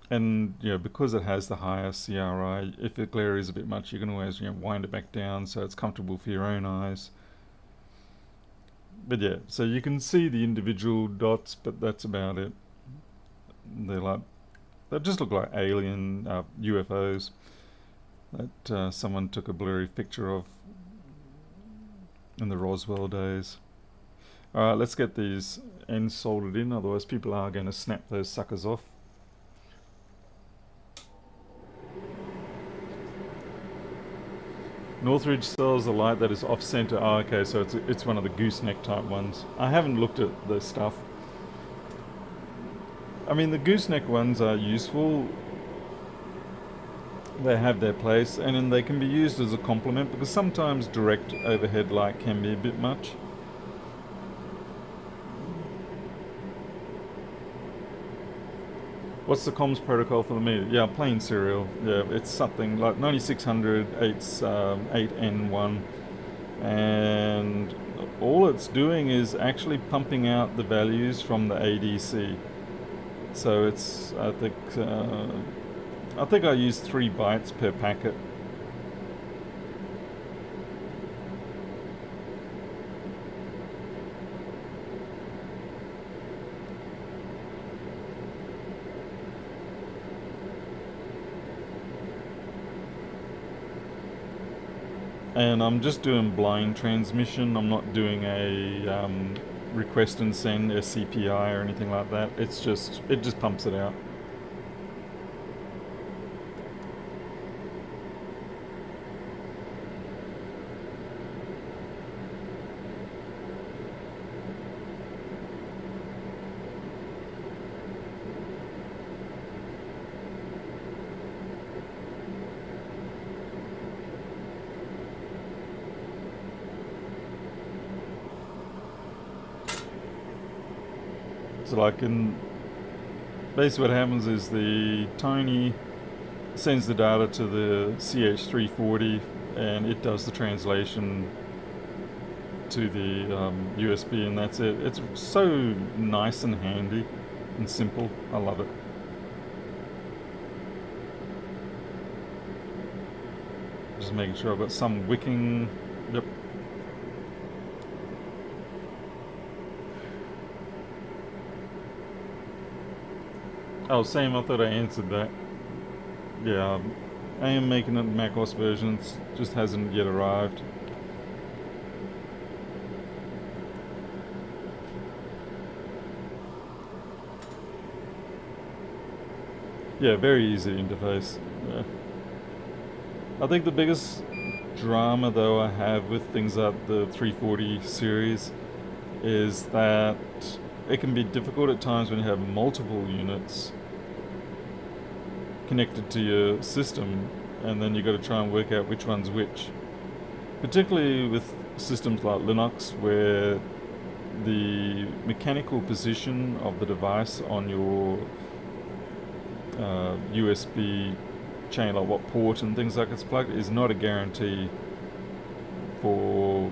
And because it has the higher CRI, if the glare is a bit much, you can always wind it back down so it's comfortable for your own eyes. But yeah, so you can see the individual dots, but that's about it. They just look like alien UFOs that someone took a blurry picture of in the Roswell days. All right, let's get these ends soldered in, otherwise people are going to snap those suckers off. Northridge sells a light that is off-center. Oh, okay, so it's one of the gooseneck type ones. I haven't looked at the stuff. I mean, the gooseneck ones are useful. They have their place, and then they can be used as a complement because sometimes direct overhead light can be a bit much. What's the comms protocol for the meter? Yeah, plain serial. Yeah, it's something like 9600 8N1, and all it's doing is actually pumping out the values from the ADC. So it's I think I use 3 bytes per packet. And I'm just doing blind transmission. I'm not doing a request and send SCPI or anything like that. It just pumps it out. So basically what happens is the Tiny sends the data to the CH340 and it does the translation to the USB, and that's it. It's so nice and handy and simple. I love it. Just making sure I've got some wicking. Yep. Oh, same. I thought I answered that. Yeah, I am making a macOS version. It just hasn't yet arrived. Yeah, very easy interface. Yeah. I think the biggest drama though I have with things like the 340 series is that it can be difficult at times when you have multiple units connected to your system, and then you've got to try and work out which one's which. Particularly with systems like Linux, where the mechanical position of the device on your USB chain, like what port and things like it's plugged, is not a guarantee for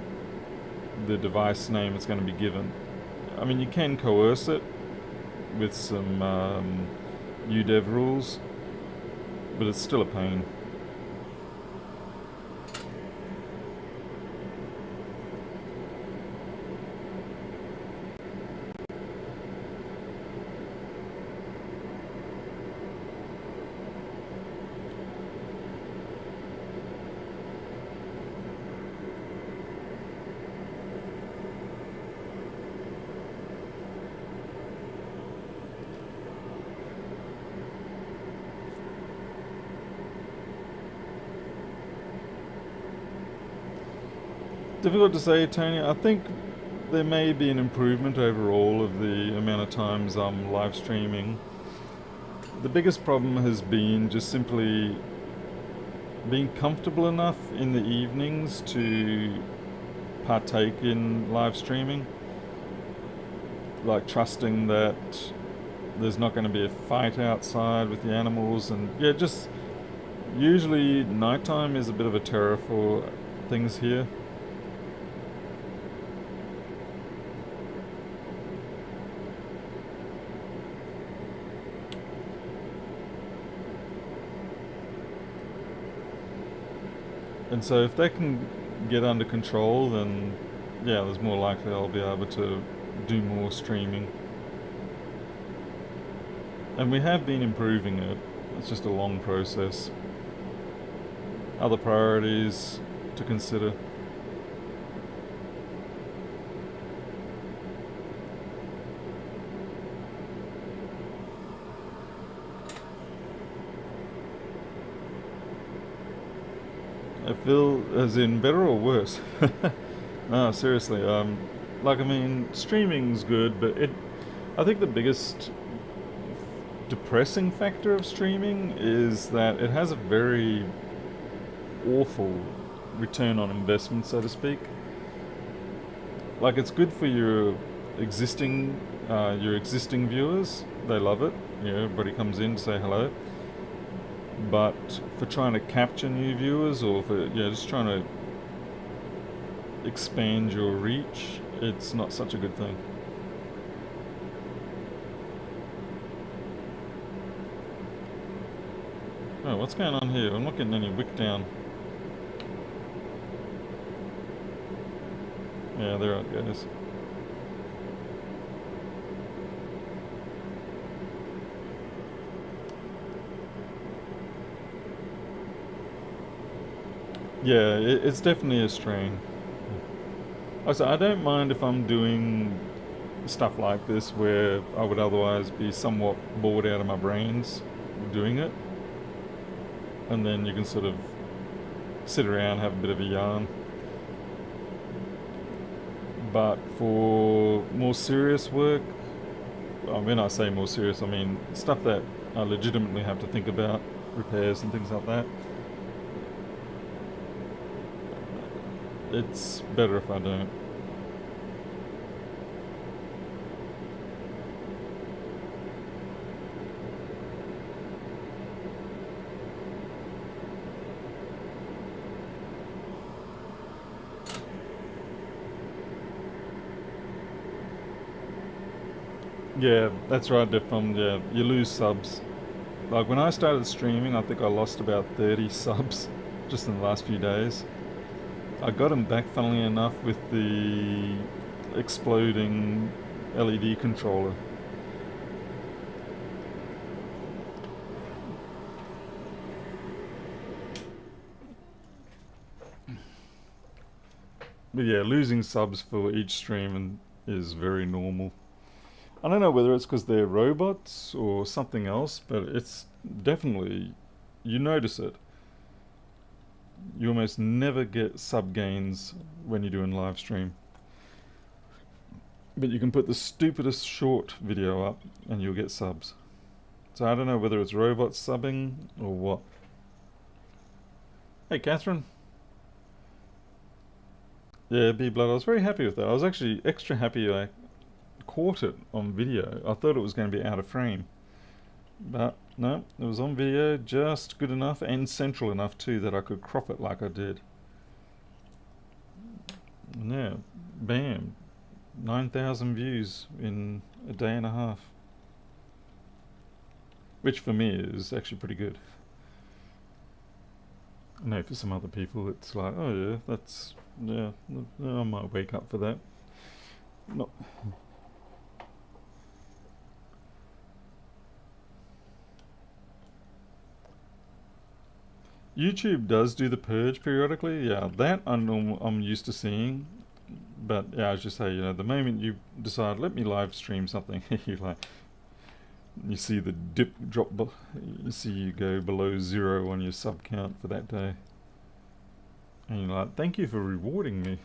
the device name it's going to be given. I mean, you can coerce it with some UDev rules, but it's still a pain. Difficult to say, Tony. I think there may be an improvement overall of the amount of times I'm live streaming. The biggest problem has been just simply being comfortable enough in the evenings to partake in live streaming. Like trusting that there's not going to be a fight outside with the animals, and yeah, just usually nighttime is a bit of a terror for things here. And so if they can get under control, then yeah, there's more likely I'll be able to do more streaming. And we have been improving it. It's just a long process. Other priorities to consider. I feel as in better or worse? No, seriously. Like I mean, streaming's good, but I think the biggest depressing factor of streaming is that it has a very awful return on investment, so to speak. Like it's good for your existing viewers. They love it. You know, everybody comes in to say hello. But for trying to capture new viewers, or for just trying to expand your reach, it's not such a good thing. Oh, what's going on here? I'm not getting any wick down. Yeah, there it goes. Yeah, it's definitely a strain. Also, I don't mind if I'm doing stuff like this where I would otherwise be somewhat bored out of my brains doing it. And then you can sort of sit around, have a bit of a yarn. But for more serious work, when I say more serious, I mean stuff that I legitimately have to think about, repairs and things like that. It's better if I don't. Yeah, that's right, Defcom. Yeah, you lose subs. Like when I started streaming, I think I lost about 30 subs just in the last few days. I got them back, funnily enough, with the exploding LED controller. But yeah, losing subs for each stream is very normal. I don't know whether it's because they're robots or something else, but it's definitely, you notice it. You almost never get sub gains when you're doing live stream. But you can put the stupidest short video up and you'll get subs. So I don't know whether it's robots subbing or what. Hey, Catherine. Yeah, B-Blood. I was very happy with that. I was actually extra happy I caught it on video. I thought it was going to be out of frame. But no, it was on video, just good enough and central enough too that I could crop it like I did. And yeah, bam, 9,000 views in a day and a half. which for me is actually pretty good. I know for some other people it's like, oh yeah, that's, yeah, I might wake up for that. Not. YouTube does do the purge periodically. Yeah, that I'm used to seeing. But yeah, as you say, the moment you decide, let me live stream something, you see the dip drop. You see you go below 0 on your sub count for that day, and you're like, thank you for rewarding me.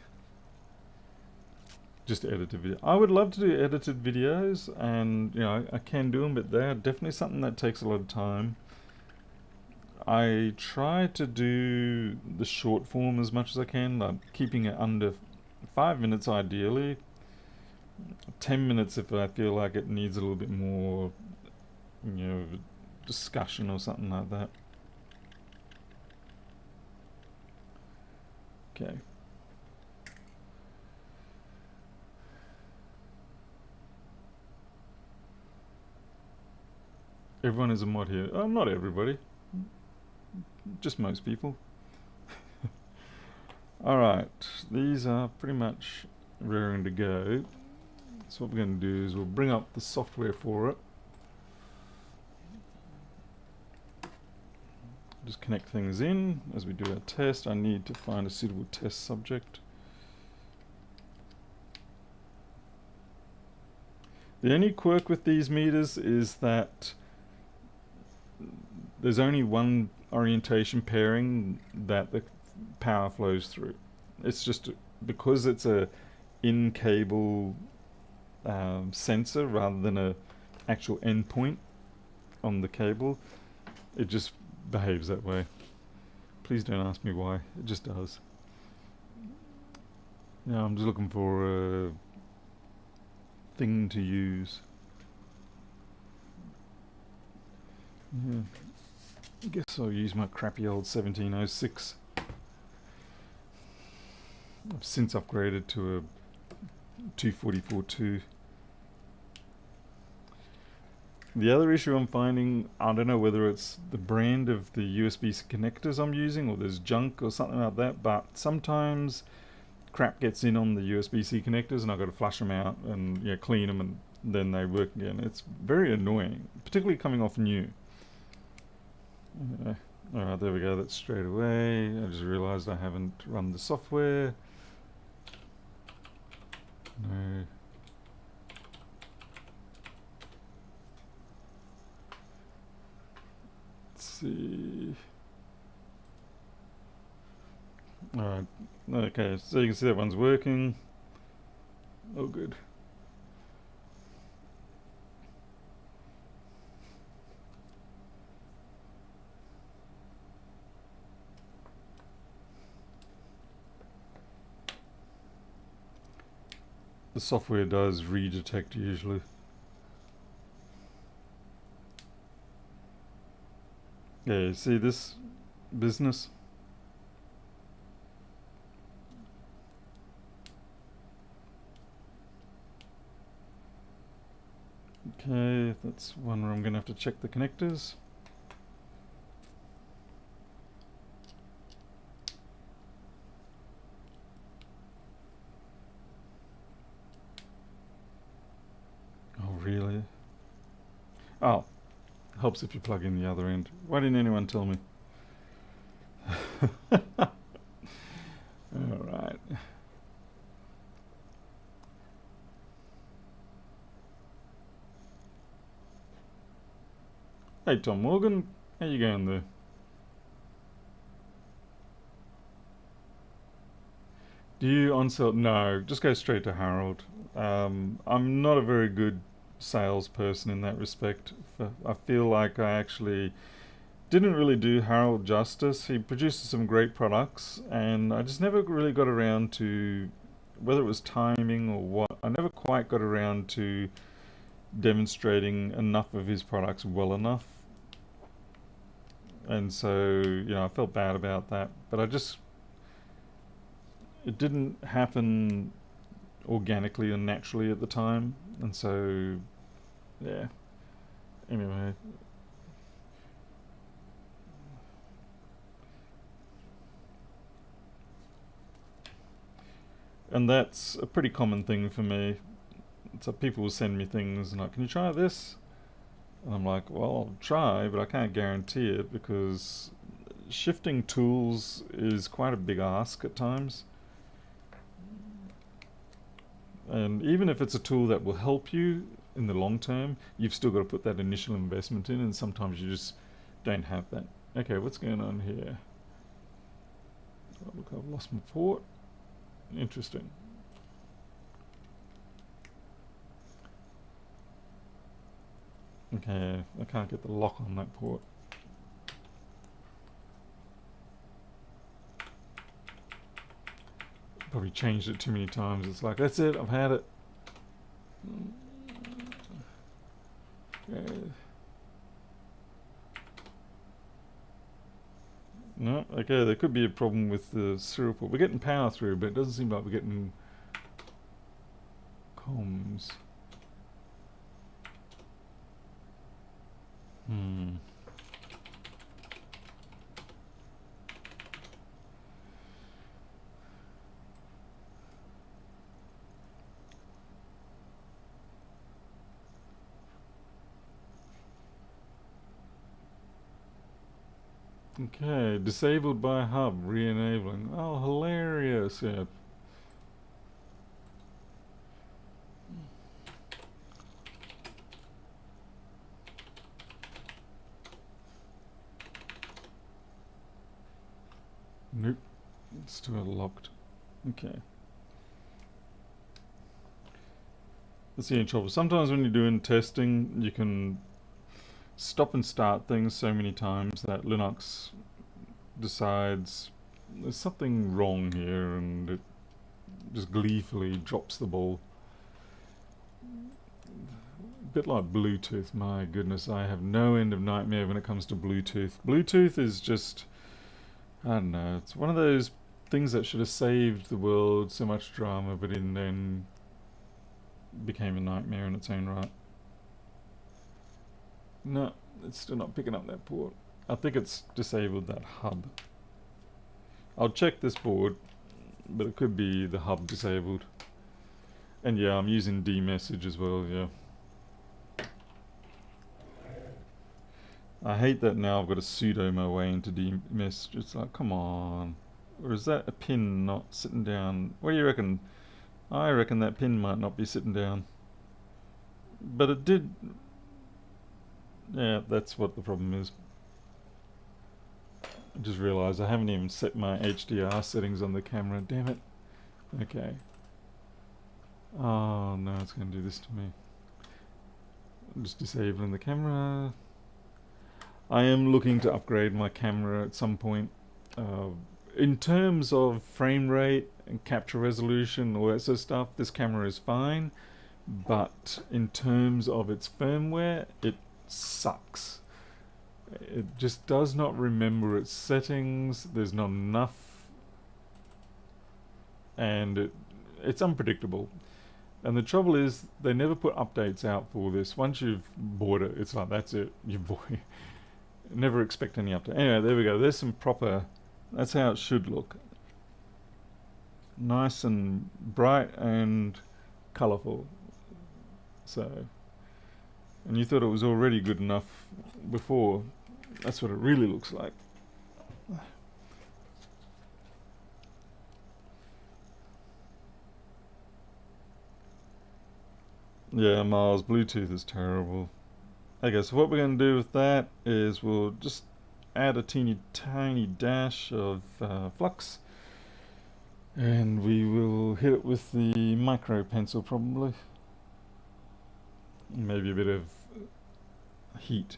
Just edited video. I would love to do edited videos, and I can do them, but they're definitely something that takes a lot of time. I try to do the short form as much as I can, like keeping it under 5 minutes ideally. 10 minutes if I feel like it needs a little bit more, discussion or something like that. Okay. Everyone is a mod here. Oh, not everybody. Just most people. Alright, these are pretty much raring to go. So what we're going to do is we'll bring up the software for it. Just connect things in as we do our test. I need to find a suitable test subject. The only quirk with these meters is that there's only one orientation pairing that the power flows through. It's just because it's a in-cable sensor rather than a actual endpoint on the cable, it just behaves that way. Please don't ask me why, it just does. Now I'm just looking for a thing to use. Yeah. I guess I'll use my crappy old 1706. I've since upgraded to a 244.2. The other issue I'm finding, I don't know whether it's the brand of the USB connectors I'm using or there's junk or something like that, but sometimes crap gets in on the USB-C connectors and I've got to flush them out and clean them and then they work again. It's very annoying, particularly coming off new. Alright, there we go, that's straight away. I just realised I haven't run the software. No. Let's see. Alright, okay, so you can see that one's working. Oh, good. The software does redetect usually. Yeah, you see this business? Okay, that's one where I'm going to have to check the connectors. Oh, really? Oh, helps if you plug in the other end. Why didn't anyone tell me? Alright. Hey Tom Morgan, how you going there? Do you on-sell? No, just go straight to Harold. I'm not a very good salesperson in that respect. I feel like I actually didn't really do Harold justice. He produces some great products and I just never really got around to, whether it was timing or what, I never quite got around to demonstrating enough of his products well enough. And so, I felt bad about that, but it didn't happen organically and naturally at the time, and so, yeah. Anyway, And that's a pretty common thing for me. So people will send me things and like, can you try this? And I'm like, well, I'll try, but I can't guarantee it because shifting tools is quite a big ask at times. And even if it's a tool that will help you in the long term, you've still got to put that initial investment in, and sometimes you just don't have that. Okay, what's going on here? Oh, look, I've lost my port. Interesting. Okay, I can't get the lock on that port. Probably changed it too many times. It's like, that's it, I've had it. Okay. No, okay, there could be a problem with the serial port. We're getting power through, but it doesn't seem like we're getting comms. Okay, disabled by hub, re-enabling. Oh, hilarious, yeah. Nope, it's still locked. Okay. That's the only trouble. Sometimes when you're doing testing, you can stop and start things so many times that Linux decides there's something wrong here and it just gleefully drops the ball. A bit like Bluetooth, my goodness, I have no end of nightmare when it comes to Bluetooth. Bluetooth is just, I don't know, it's one of those things that should have saved the world so much drama, but in then became a nightmare in its own right. No, it's still not picking up that port. I think it's disabled that hub. I'll check this board, but it could be the hub disabled. And yeah, I'm using dmessage as well, yeah. I hate that now I've got to sudo my way into dmessage. It's like, come on. Or is that a pin not sitting down? What do you reckon? I reckon that pin might not be sitting down. But it did. Yeah, that's what the problem is. I just realised I haven't even set my HDR settings on the camera. Damn it. Okay. Oh no, it's going to do this to me. I'm just disabling the camera. I am looking to upgrade my camera at some point. In terms of frame rate and capture resolution, all that sort of stuff, this camera is fine. But in terms of its firmware, it sucks. It just does not remember its settings. There's not enough, and it's unpredictable. And the trouble is, they never put updates out for this. Once you've bought it, it's like, that's it. You bought it. Never expect any update. Anyway, there we go. There's some proper. That's how it should look. Nice and bright and colourful. So, and you thought it was already good enough before. That's what it really looks like. Yeah, Miles, Bluetooth is terrible. Okay, so what we're going to do with that is we'll just add a teeny tiny dash of flux, and we will hit it with the micro pencil probably. Maybe a bit of heat.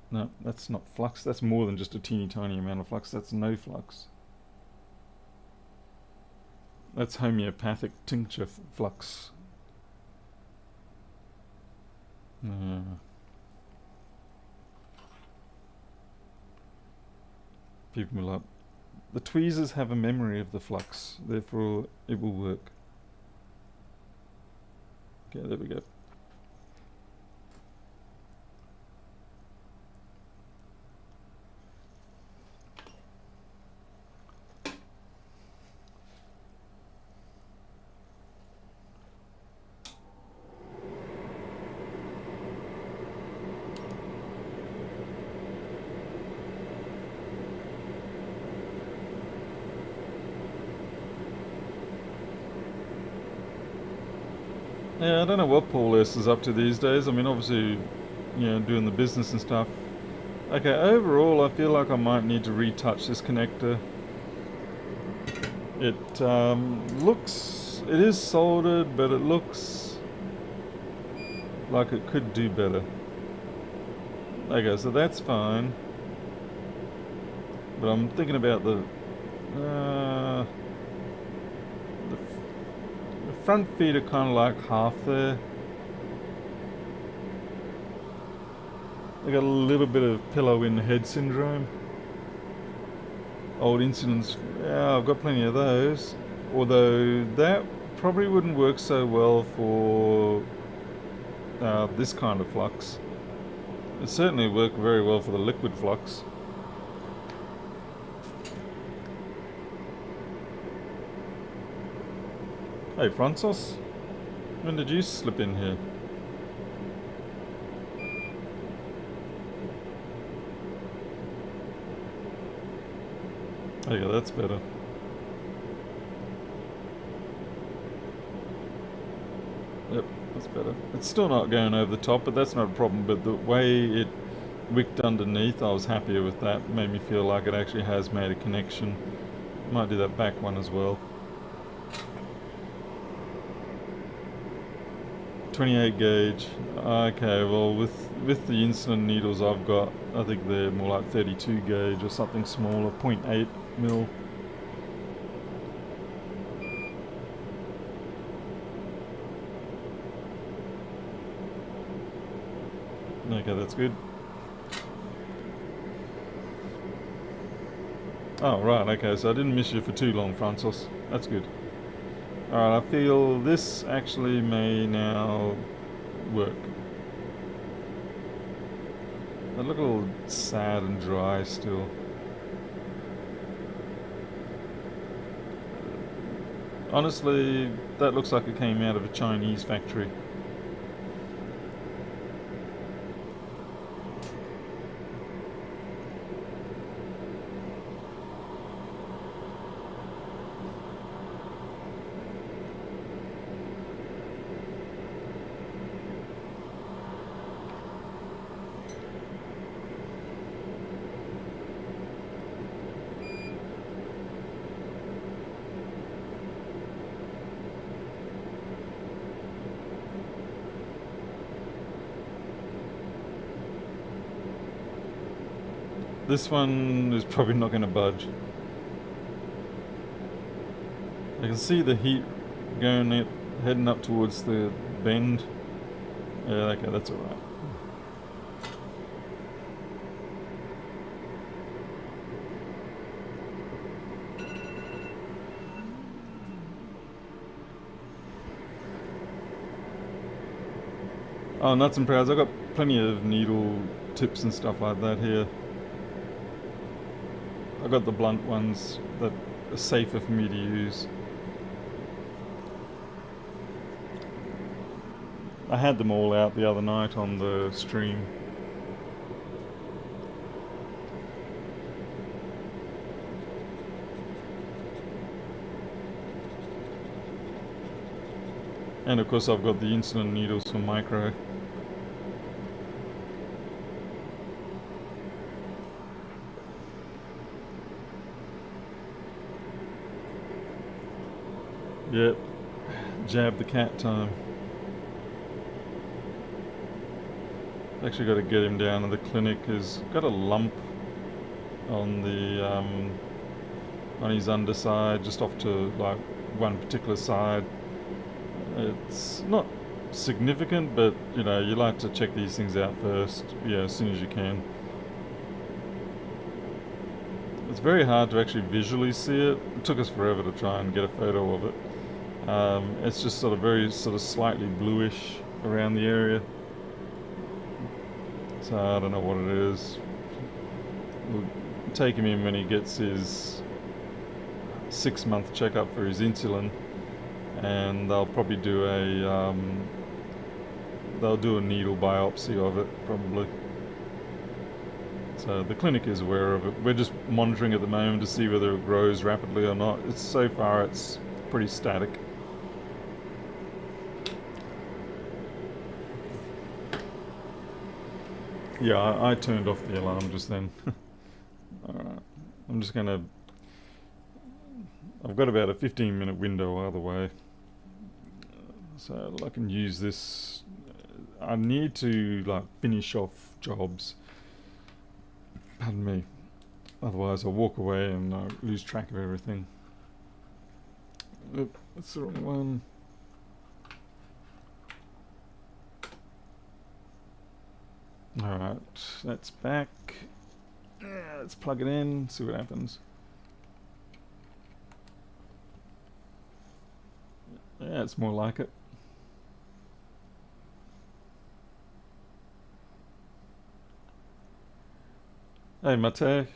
No, that's not flux. That's more than just a teeny tiny amount of flux. That's no flux. That's homeopathic tincture flux. People will like, the tweezers have a memory of the flux, therefore it will work. Okay, there we go. Yeah, I don't know what Paul S is up to these days. I mean, obviously, doing the business and stuff. Okay, overall, I feel like I might need to retouch this connector. It it is soldered, but it looks like it could do better. Okay, so that's fine. But I'm thinking about uh, the front feet are kind of like half there. They got a little bit of pillow in the head syndrome. Old incidents, yeah, I've got plenty of those. Although that probably wouldn't work so well for this kind of flux. It certainly worked very well for the liquid flux. Hey, Francis, when did you slip in here? Oh yeah, that's better. Yep, that's better. It's still not going over the top, but that's not a problem. But the way it wicked underneath, I was happier with that. Made me feel like it actually has made a connection. Might do that back one as well. 28 gauge. Okay, well with the insulin needles I've got, I think they're more like 32 gauge or something smaller, 0.8 mil. Okay, that's good. Oh, right, okay, so I didn't miss you for too long, Francis. That's good. Alright, I feel this actually may now work. They look a little sad and dry still. Honestly, that looks like it came out of a Chinese factory. This one is probably not going to budge. I can see the heat heading up towards the bend. Yeah, okay, that's alright. Oh, nuts and prowls. I've got plenty of needle tips and stuff like that here. I've got the blunt ones that are safer for me to use. I had them all out the other night on the stream. And of course I've got the insulin needles from Micro. Yep, jab the cat time. Actually got to get him down to the clinic. He's got a lump on the on his underside, just off to like one particular side. It's not significant, but you like to check these things out first, as soon as you can. It's very hard to actually visually see it. It took us forever to try and get a photo of it. It's just very slightly bluish around the area. So I don't know what it is. We'll take him in when he gets his 6-month checkup for his insulin, and they'll probably do a needle biopsy of it probably. So the clinic is aware of it. We're just monitoring at the moment to see whether it grows rapidly or not. So far it's pretty static. Yeah, I turned off the alarm just then. Alright, I'm just gonna... I've got about a 15-minute window either way, so I can use this. I need to like finish off jobs. Pardon me. Otherwise I'll walk away and I lose track of everything. Oop, that's the wrong one. Alright, that's back. Yeah, let's plug it in, see what happens. Yeah, it's more like it. Hey Mate.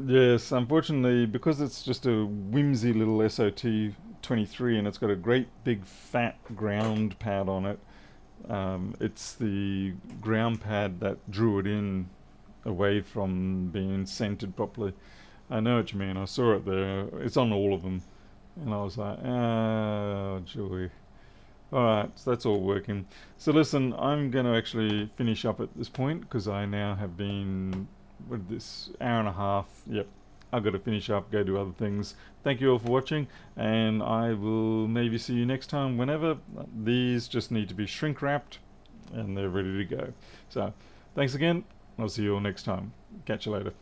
Yes, unfortunately, because it's just a whimsy little SOT23 and it's got a great big fat ground pad on it, it's the ground pad that drew it in away from being centered properly. I know what you mean. I saw it there. It's on all of them. And I was like, oh, joy. Alright, so that's all working. So listen, I'm going to actually finish up at this point because I now have been, what this, hour and a half. Yep, I've got to finish up, go do other things. Thank you all for watching, and I will maybe see you next time whenever. These just need to be shrink wrapped and they're ready to go. So, thanks again. I'll see you all next time. Catch you later.